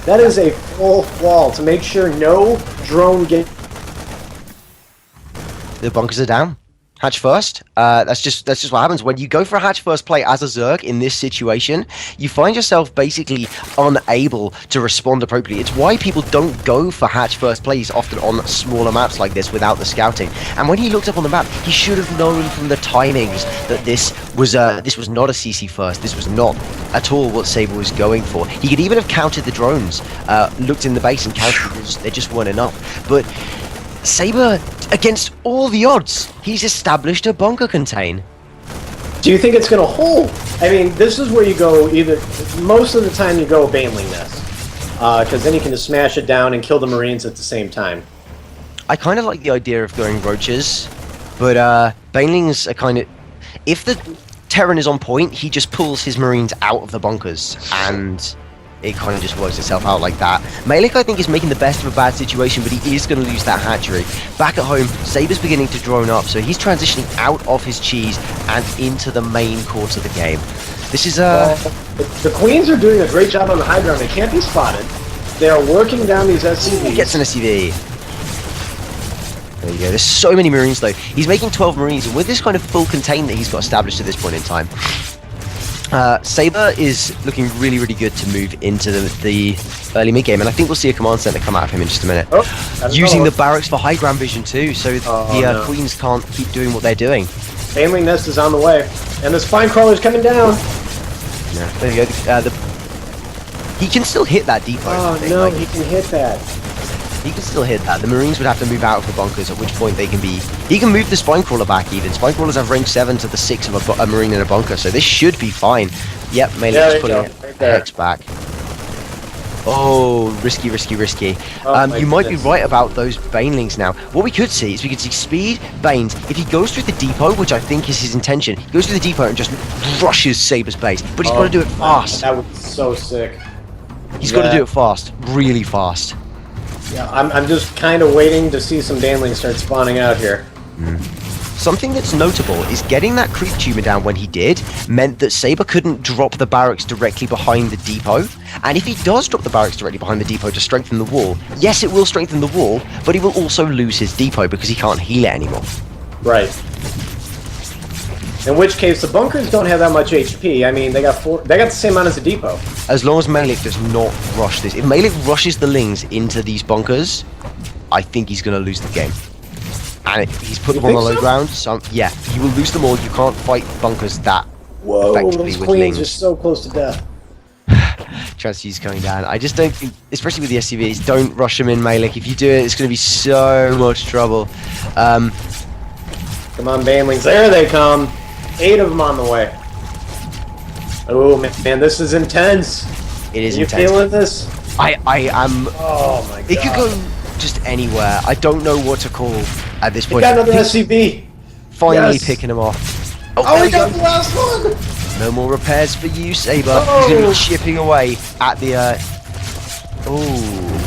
That is a full wall to make sure no drone get. The bunkers are down. Hatch first. That's just what happens when you go for a hatch first play as a Zerg in this situation. You find yourself basically unable to respond appropriately. It's why people don't go for hatch first plays often on smaller maps like this without the scouting. And when he looked up on the map, he should have known from the timings that this was not a CC first. This was not at all what Sabre was going for. He could even have counted the drones, looked in the base and counted. They just weren't enough. But Sabre, against all the odds, he's established a bunker contain. Do you think it's going to hold? I mean, this is where you go either. Most of the time, you go Baneling Nest, because then you can just smash it down and kill the Marines at the same time. I kind of like the idea of going roaches, but Banelings are kind of. If the Terran is on point, he just pulls his Marines out of the bunkers, and it kind of just works itself out like that. Maellic, I think, is making the best of a bad situation, but he is going to lose that hatchery. Back at home, Sabre's beginning to drone up, so he's transitioning out of his cheese and into the main course of the game. This is the Queens are doing a great job on the high ground. They can't be spotted. They are working down these SCVs. Gets an SCV. There you go. There's so many Marines, though. He's making 12 Marines, and with this kind of full contain that he's got established at this point in time, Sabre is looking really, really good to move into the early mid-game, and I think we'll see a command center come out of him in just a minute. Oh, using the barracks for high ground vision too, so the Queens can't keep doing what they're doing. Baneling Nest is on the way, and the spine crawler's coming down. Yeah, there you go. He can still hit that depot. Oh no, he can hit that. He can still hit that. The Marines would have to move out of the bunkers, at which point they can be. He can move the spine crawler back even. Spine crawlers have range 7 to the 6 of a Marine in a bunker, so this should be fine. Yep, Maellic just putting Hex back. Oh, risky, risky, risky. You might be right about those Banelings now. What we could see is we could see Speed, Banes. If he goes through the depot, which I think is his intention, he goes through the depot and just rushes Sabre's base. But he's got to do it fast. That would be so sick. He's got to do it fast, really fast. Yeah, I'm just kind of waiting to see some Banelings start spawning out here. Something that's notable is getting that creep tumor down when he did meant that Sabre couldn't drop the barracks directly behind the depot. And if he does drop the barracks directly behind the depot to strengthen the wall, yes, it will strengthen the wall, but he will also lose his depot because he can't heal it anymore. Right. In which case, the bunkers don't have that much HP. I mean, they got the same amount as the depot. As long as Maellic does not rush this. If Maellic rushes the Lings into these bunkers, I think he's going to lose the game. And he's put them on the low ground, so yeah, he will lose them all. You can't fight bunkers that effectively those with Queens Lings. are so close to death. Transfuse's going down. I just don't think, especially with the SCVs, don't rush them in, Maellic. If you do it, it's going to be so much trouble. Come on, Banelings. There they come. 8 of them on the way. Oh, man, this is intense. It is intense. intense. You feeling this? I am... Oh, my God. It could go just anywhere. I don't know what to call at this We point. got another SCV. Finally Yes. picking him off. Oh, we got the last one. No more repairs for you, Sabre. Oh. He's going to be chipping away at the...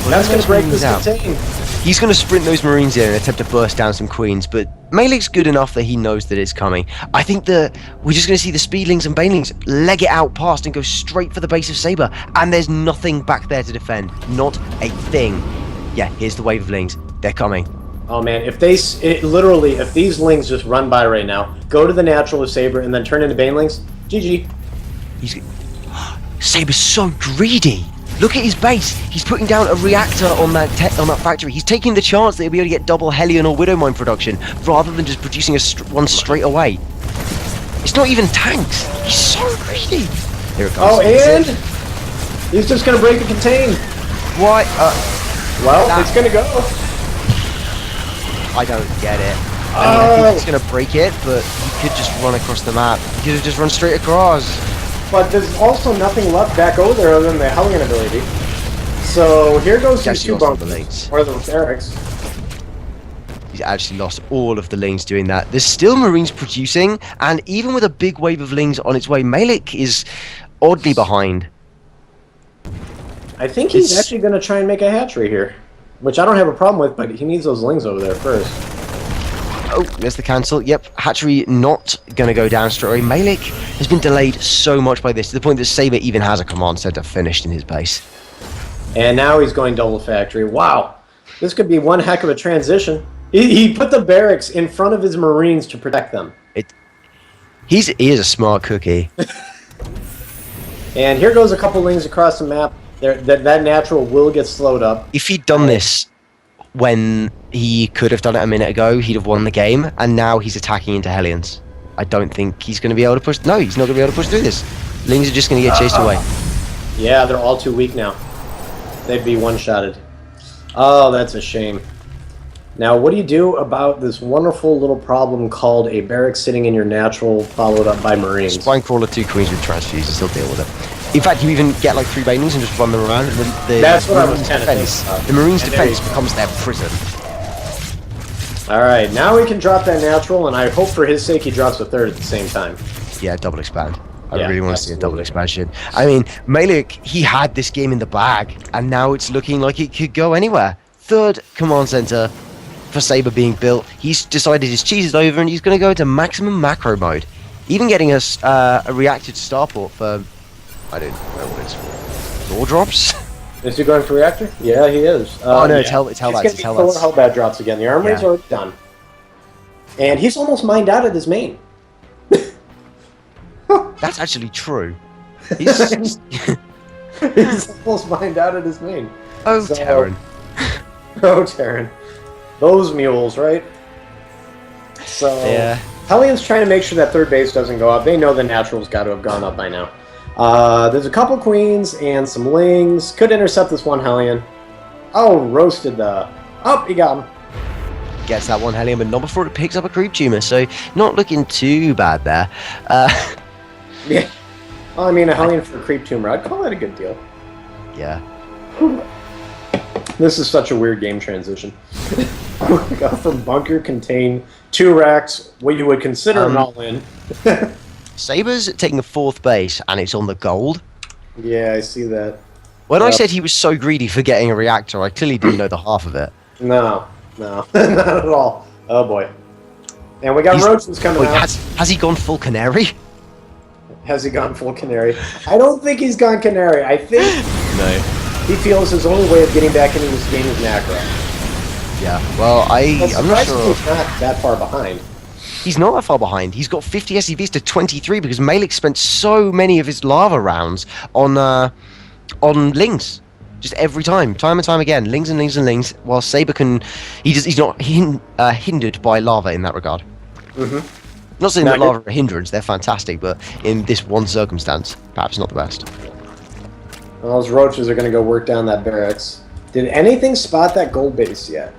That's going to break this contain. He's going to sprint those Marines in and attempt to burst down some Queens, but Maellic's good enough that he knows that it's coming. I think that we're just going to see the Speedlings and Banelings leg it out past and go straight for the base of Sabre, and there's nothing back there to defend. Not a thing. Yeah, here's the wave of Lings. They're coming. Oh man, if these Lings just run by right now, go to the natural with Sabre, and then turn into Banelings, GG. Sabre's so greedy. Look at his base. He's putting down a reactor on that factory. He's taking the chance that he'll be able to get double Hellion or Widowmine production rather than just producing one straight away. It's not even tanks. He's so greedy. Here it comes. Oh, and he's just gonna break the contain. Why? Well, it's gonna go. I don't get it. I mean, I think he's going to break it, but he could just run across the map. He could have just run straight across. But there's also nothing left back over there other than the Hellion ability. So here goes these two bunkers. Or the barracks. He's actually lost all of the lings doing that. There's still Marines producing, and even with a big wave of lings on its way, Maellic is oddly behind. I think he's actually going to try and make a hatchery here. Which I don't have a problem with, but he needs those lings over there first. Oh, there's the cancel. Yep, hatchery not going to go down straight away. Maellic has been delayed so much by this, to the point that Sabre even has a command center finished in his base. And now he's going double factory. Wow. This could be one heck of a transition. He put the barracks in front of his Marines to protect them. He is a smart cookie. And here goes a couple lings across the map. That natural will get slowed up. If he'd done this when he could have done it a minute ago, he'd have won the game, and now he's attacking into Hellions. I don't think he's going to be able to push... No, he's not going to be able to push through this. Lings are just going to get chased away. Yeah, they're all too weak now. They'd be one-shotted. Oh, that's a shame. Now, what do you do about this wonderful little problem called a barrack sitting in your natural, followed up by Marines? Spine Crawler, 2 Queens with Transfuses, he'll deal with it. In fact, you even get like 3 Banelings and just run them around, and that's what I was kind of thinking. The Marines' defense becomes their prison. Alright, now we can drop that natural, and I hope for his sake he drops a third at the same time. Yeah, double expand. I really want to see a double expansion. I mean, Maellic, he had this game in the bag, and now it's looking like it could go anywhere. 3rd command center for Sabre being built. He's decided his cheese is over, and he's going to go into maximum macro mode. Even getting us a reactor to starport for... I don't know what it's for. Door drops? Is he going for reactor? Yeah, he is. Oh no, it's Hellbats. It's going to be 4 Hellbat drops again. The armory's already done. And he's almost mined out at his main. That's actually true. He's almost mined out at his main. Oh, so, Terran. Oh, Terran. Those mules, right? So, yeah. Hellions trying to make sure that 3rd base doesn't go up. They know the natural's got to have gone up by now. There's a couple queens and some lings. Could intercept this one Hellion. Oh, roasted the... Oh, he got him. Gets that one Hellion, but not before it picks up a creep tumor, so not looking too bad there. Yeah. Well, I mean, a Hellion for a creep tumor, I'd call that a good deal. Yeah. This is such a weird game transition. We got from bunker, contain, 2 racks, what you would consider an all-in. Sabre's taking the 4th base, and it's on the gold. Yeah, I see that. When I said he was so greedy for getting a reactor, I clearly didn't know the half of it. No, not at all. Oh boy. And we got roaches coming out. Has he gone full canary? Has he gone full canary? I don't think he's gone canary. I think he feels his only way of getting back into this game is macro. Yeah, well, I'm not sure. He's not that far behind. He's not that far behind. He's got 50 SCVs to 23 because Maellic spent so many of his lava rounds on lings. Just every time and time again. Lings and lings and lings, while Sabre can... He's not hindered by lava in that regard. Not saying that lava are a hindrance, they're fantastic, but in this one circumstance, perhaps not the best. Well, those roaches are going to go work down that barracks. Did anything spot that gold base yet?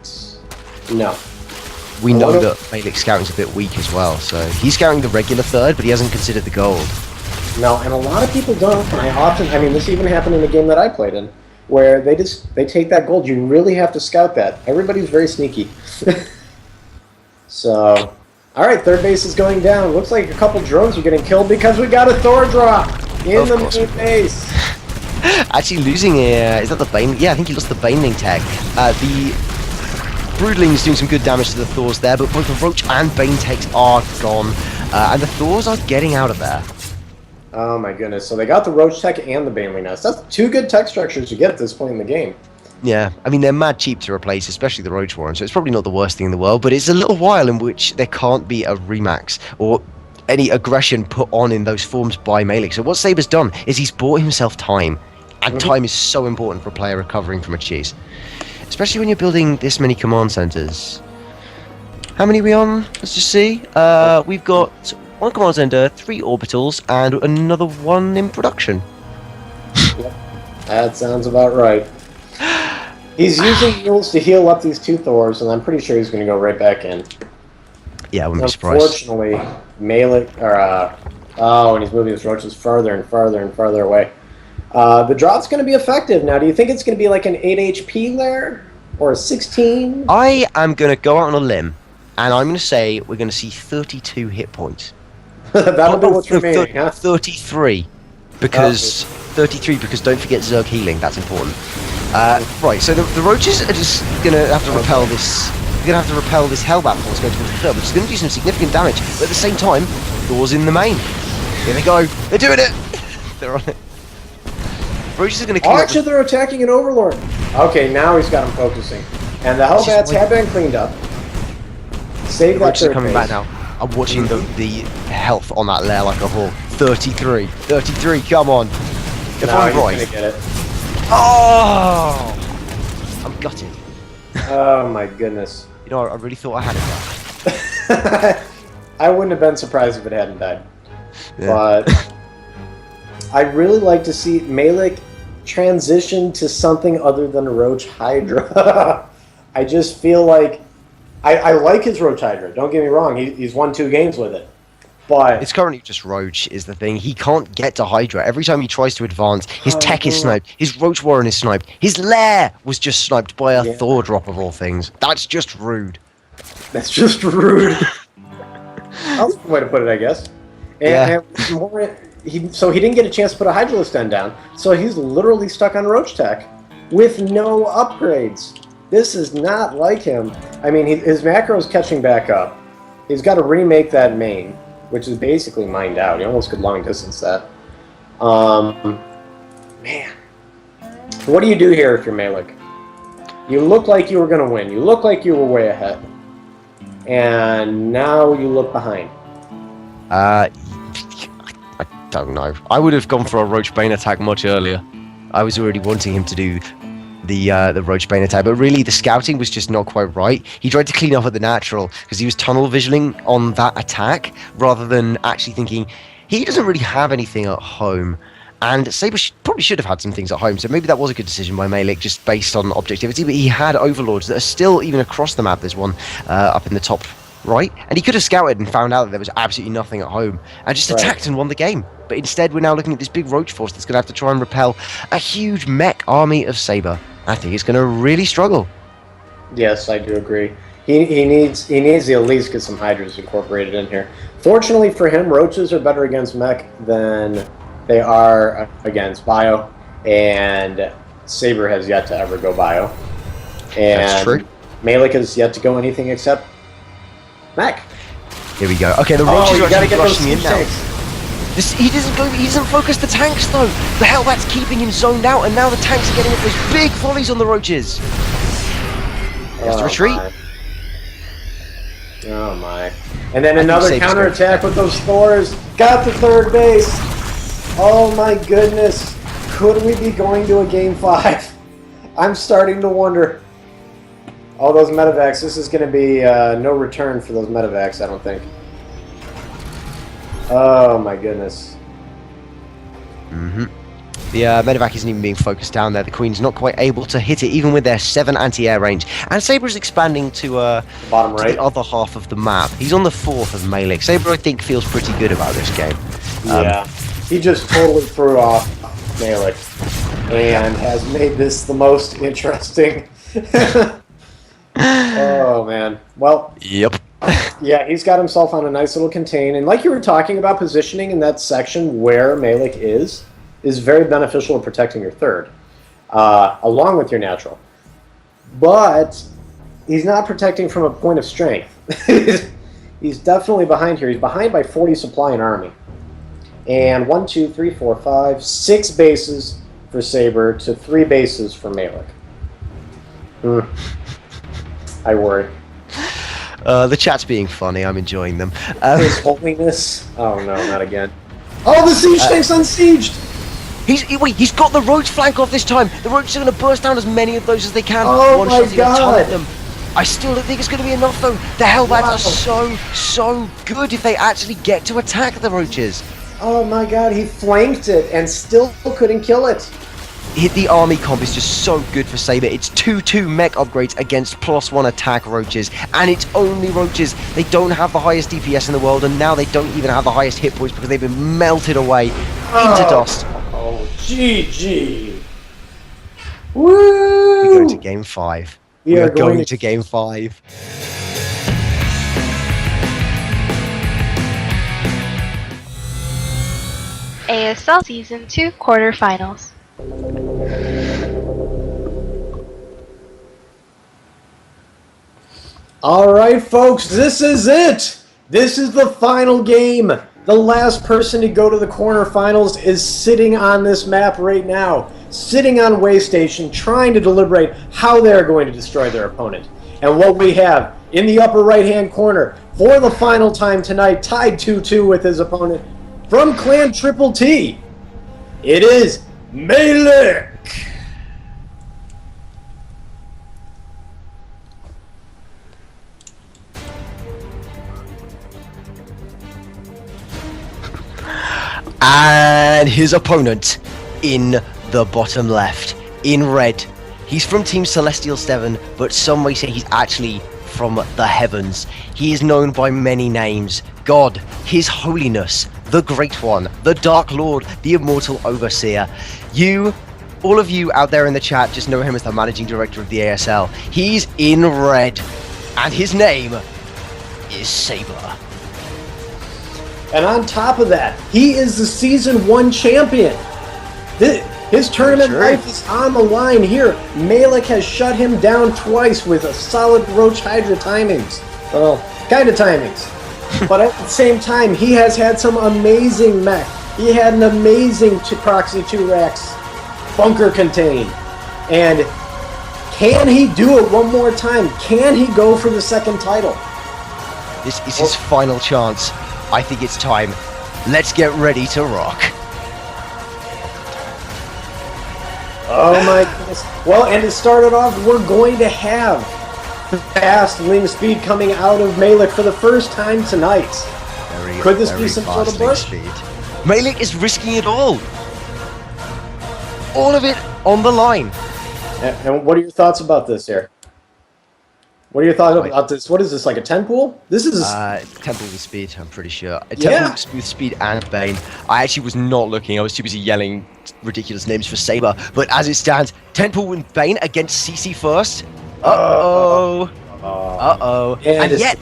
No. We know that Maellic scouting's a bit weak as well, so he's scouting the regular 3rd, but he hasn't considered the gold. No, and a lot of people don't. I mean, this even happened in a game that I played in, where they take that gold. You really have to scout that. Everybody's very sneaky. So, all right, 3rd base is going down. Looks like a couple drones are getting killed because we got a Thor drop in the main base. Actually losing is that the Bane? Yeah, I think he lost the Baneling tech. The Broodling's doing some good damage to the Thors there, but both the Roach and Bane techs are gone, and the Thors are getting out of there. Oh my goodness, so they got the Roach tech and the Baneling nest. That's 2 good tech structures to get at this point in the game. Yeah, I mean, they're mad cheap to replace, especially the Roach Warren, so it's probably not the worst thing in the world, but it's a little while in which there can't be a remax, or any aggression put on in those forms by Maellic. So what Sabre's done is he's bought himself time, and time is so important for a player recovering from a cheese. Especially when you're building this many command centers. How many are we on? Let's just see. We've got 1 command center, 3 orbitals, and another 1 in production. Yep. That sounds about right. He's using mules to heal up these 2 Thors, and I'm pretty sure he's going to go right back in. Yeah, I wouldn't be surprised. Unfortunately, Maellic, and he's moving his roaches farther and farther and farther away. The drop's going to be effective. Now, do you think it's going to be like an 8 HP lair? Or a 16? I am going to go out on a limb, and I'm going to say we're going to see 32 hit points. That'll be what's remaining, huh? 33. Because 33, because don't forget Zerg healing, that's important. Right, so the roaches are just gonna have to repel this. They're gonna have to repel this Hellbat force going towards the third, which is gonna do some significant damage. But at the same time, Thor's in the main. Here they go. They're doing it. They're on it. Roaches are gonna clean up. They're attacking an Overlord. Okay, now he's got him focusing, and the Hellbats have been cleaned up. Save that roaches third are coming base. back now. I'm watching the health on that lair like a hawk. 33, come on. If Now I'm he's right. gonna get it. Oh! I'm gutted. Oh my goodness. You know, I really thought I had it back. I wouldn't have been surprised if it hadn't died. Yeah. But I'd really like to see Maellic transition to something other than Roach Hydra. I just feel like I like his Roach Hydra, don't get me wrong, he's won 2 games with it. But it's currently just Roach is the thing. He can't get to Hydra. Every time he tries to advance, his tech is sniped, his Roach Warren is sniped, his lair was just sniped by a Thor drop of all things. That's just rude. That's just rude. That's the way to put it, I guess. And so he didn't get a chance to put a Hydralisk Den down, so he's literally stuck on Roach Tech with no upgrades. This is not like him. I mean, his macro's catching back up. He's got to remake that main, which is basically mined out. He almost could long distance that. Man. What do you do here if you're Maellic? You look like you were going to win. You look like you were way ahead. And now you look behind. I don't know. I would have gone for a Roach Bane attack much earlier. I was already wanting him to do the Roach Bane attack, but really the scouting was just not quite right. He tried to clean up at the natural because he was tunnel visioning on that attack rather than actually thinking he doesn't really have anything at home. And Sabre probably should have had some things at home, so maybe that was a good decision by Maellic just based on objectivity, but he had Overlords that are still even across the map. There's one up in the top right, and he could have scouted and found out that there was absolutely nothing at home and just attacked and won the game. But instead we're now looking at this big Roach force that's going to have to try and repel a huge mech army of Sabre. I think it's going to really struggle. Yes, I do agree. He needs to at least get some Hydras incorporated in here. Fortunately for him, Roaches are better against mech than they are against bio, and Sabre has yet to ever go bio. And that's true. Maellic has yet to go anything except mech. Here we go. Okay, the Roaches are actually rushing in now. Tanks. He doesn't focus the tanks though. The Hellbat's keeping him zoned out, and now the tanks are getting up those big volleys on the Roaches. He has to retreat. My. Oh my. And then another counterattack with those Thors. Got the third base. Oh my goodness. Could we be going to a game 5? I'm starting to wonder. All those medevacs. This is going to be no return for those medevacs, I don't think. Oh my goodness. The medevac isn't even being focused down there. The Queen's not quite able to hit it, even with their 7 anti-air range. And Sabre's expanding to bottom right, the other half of the map. He's on the 4th of Maellic. Sabre, I think, feels pretty good about this game. Yeah, he just totally threw off Maellic and has made this the most interesting. Oh man. Well. Yep. Yeah, he's got himself on a nice little contain, and like you were talking about, positioning in that section where Maellic is very beneficial in protecting your third, along with your natural. But he's not protecting from a point of strength. He's definitely behind here. He's behind by 40 supply and army. And 1, 2, 3, 4, 5, 6 bases for Sabre to 3 bases for Maellic. I worry. The chat's being funny. I'm enjoying them. His holiness. Oh no, not again. Oh, the siege tank's unsieged! He's got the Roach flank off this time. The Roaches are going to burst down as many of those as they can. Oh my god! Them. I still don't think it's going to be enough though. The Hellbats are so good if they actually get to attack the Roaches. Oh my god, he flanked it and still couldn't kill it. the army comp is just so good for Sabre. It's 2-2 mech upgrades against +1 attack roaches, and it's only roaches. They don't have the highest DPS in the world, and now they don't even have the highest hit points because they've been melted away into dust. Oh, GG. Woo! We go to game 5. We are going to game 5. ASL Season 2 quarterfinals. All right, folks, this is it. This is the final game. The last person to go to the quarterfinals is sitting on this map right now, sitting on Waystation, trying to deliberate how they're going to destroy their opponent. And what we have in the upper right-hand corner for the final time tonight, tied 2-2 with his opponent from Clan Triple T, it is Maellic. And his opponent in the bottom left, in red. He's from Team Celestial 7, but some may say he's actually from the heavens. He is known by many names. God, His Holiness, the Great One, the Dark Lord, the Immortal Overseer. All of you out there in the chat just know him as the Managing Director of the ASL. He's in red, and his name is Sabre. And on top of that, he is the Season 1 champion. His tournament life is on the line here. Maellic has shut him down twice with a solid Roach Hydra timings. Well, kind of timings. But at the same time, he has had some amazing mech. He had an amazing Proxy 2-Rax bunker contain. And can he do it one more time? Can he go for the second title? This is his final chance. I think it's time. Let's get ready to rock. Oh my goodness. Well, and to start it off, we're going to have fast ling speed coming out of Maellic for the first time tonight. Could this be some sort of push? Maellic is risking it all. All of it on the line. And what are your thoughts about this here? What are your thoughts about this? What is this, like a 10 pool? This is Temple with speed, I'm pretty sure. Temple with speed and Bane. I actually was not looking. I was too busy yelling ridiculous names for Sabre. But as it stands, Temple with Bane against CC first. Uh-oh. Uh-oh. And yet,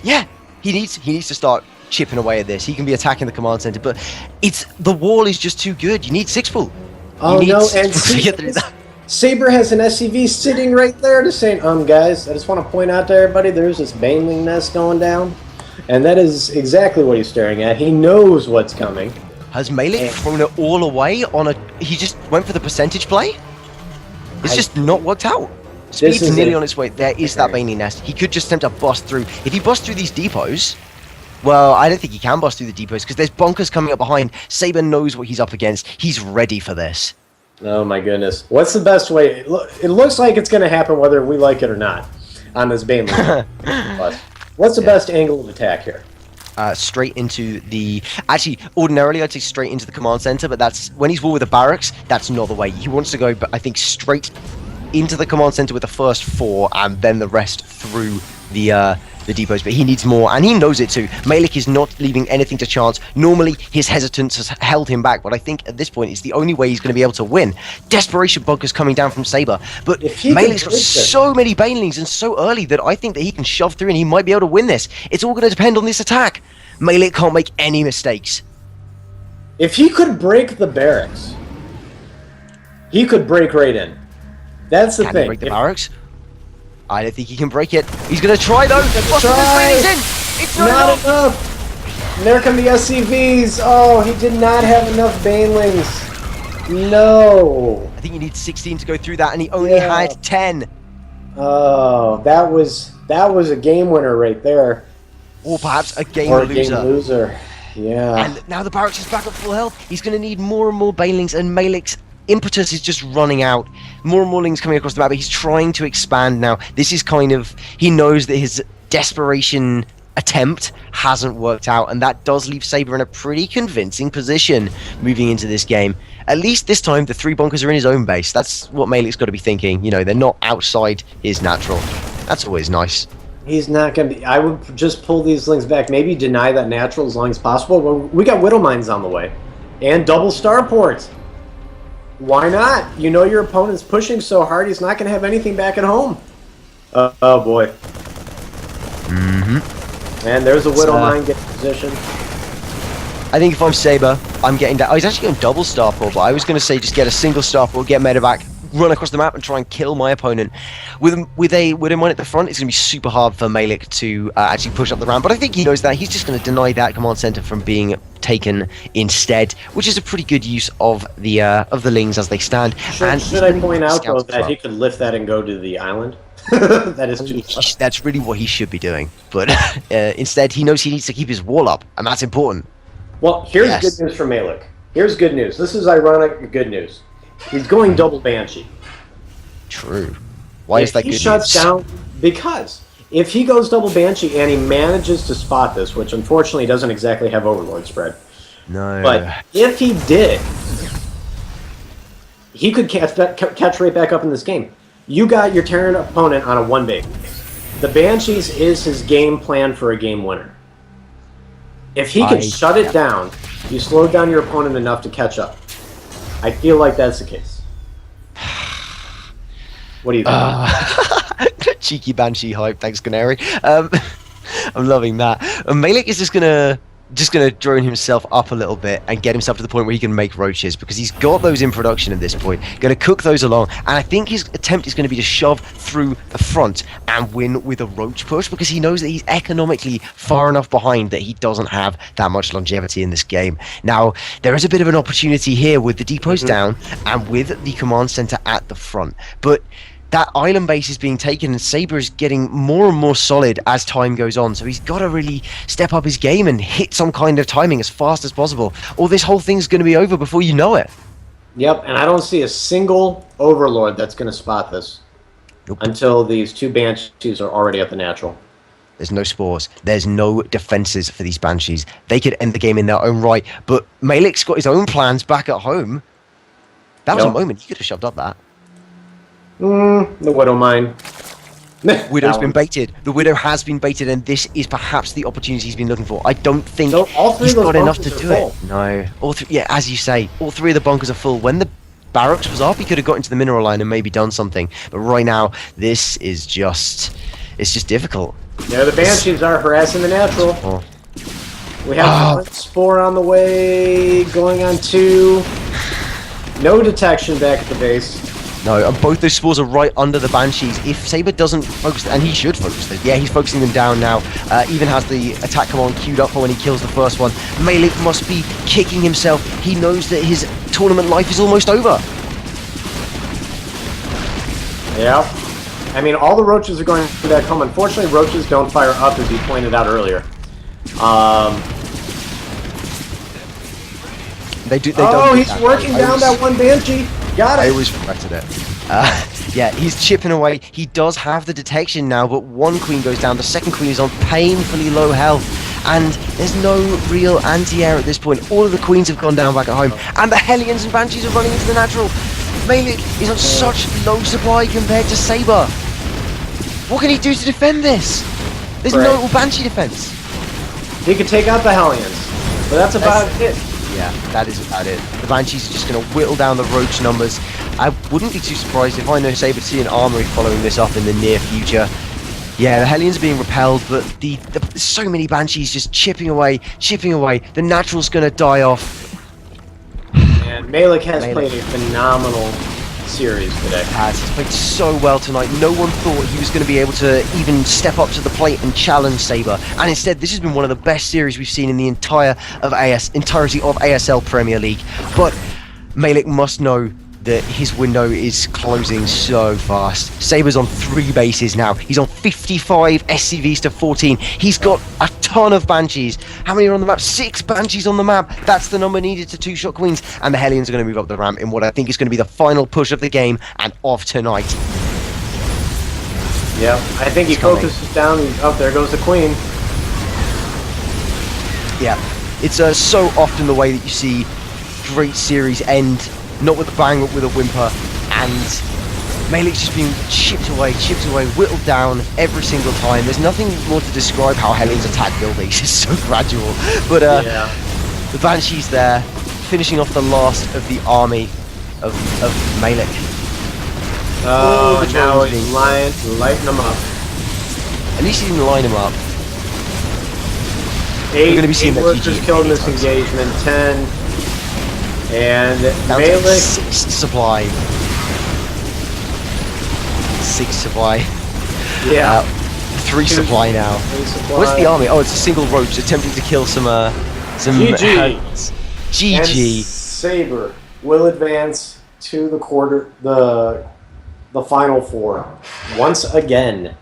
yeah, he needs to start chipping away at this. He can be attacking the command center, but the wall is just too good. You need 6-pool. Oh, no, and Sabre has an SCV sitting right there to say, guys, I just want to point out to everybody, there's this Baneling nest going down, and that is exactly what he's staring at. He knows what's coming. Has Maellic thrown it all away he just went for the percentage play? It's just not worked out. Speed's nearly on its way. There is that Baneling nest. He could just attempt to bust through. If he busts through these depots, well, I don't think he can bust through the depots because there's bunkers coming up behind. Sabre knows what he's up against. He's ready for this. Oh my goodness. What's the best way? It looks like it's going to happen whether we like it or not on this Baneling. What's the best angle of attack here? Straight into the... Actually, ordinarily I'd say straight into the command center, but that's when he's war with the barracks, that's not the way. He wants to go, I think, straight into the command center with the first 4 and then the rest through the depots, but he needs more, and he knows it too. Maellic is not leaving anything to chance. Normally, his hesitance has held him back, but I think at this point, it's the only way he's going to be able to win. Desperation bunkers coming down from Sabre, but Maellic's got so many Banelings and so early that I think that he can shove through and he might be able to win this. It's all going to depend on this attack. Maellic can't make any mistakes. If he could break the barracks, he could break right in. That's the thing. Can he break the barracks? I don't think he can break it. He's going to try though. It's not enough. And there come the SCVs. Oh, he did not have enough Banelings. No. I think you need 16 to go through that, and he only had 10. Oh, that was a game winner right there. Or perhaps a game loser. Yeah. And now the barracks is back at full health. He's going to need more and more Banelings, and Maellic's impetus is just running out. More and more lings coming across the map, but he's trying to expand now. This is kind of... He knows that his desperation attempt hasn't worked out, and that does leave Sabre in a pretty convincing position moving into this game. at least this time the 3 bunkers are in his own base. That's what Maellic's got to be thinking. You know, they're not outside his natural. That's always nice. He's not going to be... I would just pull these lings back. Maybe deny that natural as long as possible. Well, we got Widow Mines on the way. And double starports. Why not? You know your opponent's pushing so hard, he's not going to have anything back at home. Oh, boy. Mm-hmm. And there's a Widow Mine getting position. I think if I'm Sabre, I'm getting down. I was actually going double starport, but I was going to say just get a single starport, get medevac, run across the map and try and kill my opponent. With a Widow Mine at the front, it's going to be super hard for Maellic to actually push up the ramp, but I think he knows that. He's just going to deny that command center from being taken instead, which is a pretty good use of the lings as they stand. Should I point out, though, that he could lift that and go to the island? That is too far. That's really what he should be doing, but instead he knows he needs to keep his wall up, and that's important. Well, here's good news for Maellic. Here's good news. This is ironic good news. He's going double Banshee. True. Why is that good news? He shuts down... Because if he goes double Banshee and he manages to spot this, which unfortunately doesn't exactly have Overlord spread. No. But if he did, he could catch right back up in this game. You got your Terran opponent on a 1 base. The Banshees is his game plan for a game winner. If he can shut it down, you slow down your opponent enough to catch up. I feel like that's the case. What do you think? Cheeky Banshee hype, thanks Canary. I'm loving that. Maellic is just gonna drone himself up a little bit and get himself to the point where he can make roaches, because he's got those in production at this point. Going to cook those along, and I think his attempt is going to be to shove through the front and win with a roach push, because he knows that he's economically far enough behind that he doesn't have that much longevity in this game. Now, there is a bit of an opportunity here with the depots down and with the command center at the front, but that island base is being taken, and Sabre is getting more and more solid as time goes on, so he's got to really step up his game and hit some kind of timing as fast as possible, or this whole thing's going to be over before you know it. Yep, and I don't see a single Overlord that's going to spot this until these 2 Banshees are already at the natural. There's no spores. There's no defenses for these Banshees. They could end the game in their own right, but Maellic's got his own plans back at home. That was a moment. He could have shoved up that. The Widow Mine. Widow's been baited. The Widow has been baited, and this is perhaps the opportunity he's been looking for. I don't think he's got enough to do it. No. Yeah, as you say, all 3 of the bunkers are full. When the barracks was up, he could have got into the mineral line and maybe done something. But right now, this is just... It's just difficult. Yeah, the Banshees are harassing the natural. Oh. We have one Spore on the way, going on 2. No detection back at the base. No, and both those spores are right under the Banshees. If Sabre doesn't focus, and he should focus them, yeah, he's focusing them down now. Even has the attack command queued up for when he kills the first one. Maellic must be kicking himself. He knows that his tournament life is almost over. Yeah. I mean, all the roaches are going back home. Unfortunately, roaches don't fire up, as you pointed out earlier. They don't. Oh, he's working down that 1 Banshee. Got it. I always regretted it. Yeah, he's chipping away. He does have the detection now, but 1 queen goes down. The 2nd queen is on painfully low health, and there's no real anti-air at this point. All of the queens have gone down back at home, and the Hellions and Banshees are running into the natural. Maellic is on such low supply compared to Sabre. What can he do to defend this? There's no Banshee defense. He could take out the Hellions, but that's about it. Yeah, that is about it. The Banshees are just going to whittle down the roach numbers. I wouldn't be too surprised if I know Sabre to see an armory following this up in the near future. Yeah, the Hellions are being repelled, but there's so many Banshees just chipping away. The natural's going to die off. And Maellic has played a phenomenal series today. He's played so well tonight. No one thought he was going to be able to even step up to the plate and challenge Sabre, and instead this has been one of the best series we've seen in the entirety of ASL Premier League. But Maellic must know that his window is closing so fast. Sabre's on 3 bases now. He's on 55 SCVs to 14. He's got a ton of Banshees. How many are on the map? 6 Banshees on the map. That's the number needed to 2-shot queens. And the Hellions are going to move up the ramp in what I think is going to be the final push of the game and of tonight. Yeah, I think he focuses down. Oh, there goes the queen. Yeah, it's so often the way that you see great series end not with a bang, but with a whimper. And Maellic's just being chipped away, whittled down every single time. There's nothing more to describe how Hellions attack build Ace. It's so gradual. But the Banshee's there, finishing off the last of the army of Maellic. Oh, the now drone's he's being- lighting them up. At least he didn't line him up. 8 gonna be seeing that workers GG killed in this anytime soon. engagement. 10. And Down to Maellic. 6 supply. 6 supply. Yeah. 3 supply now. 3 supply. What's the army? Oh, it's a single roach attempting to kill some GG. Hellions. And GG. Sabre will advance to the final 4 once again.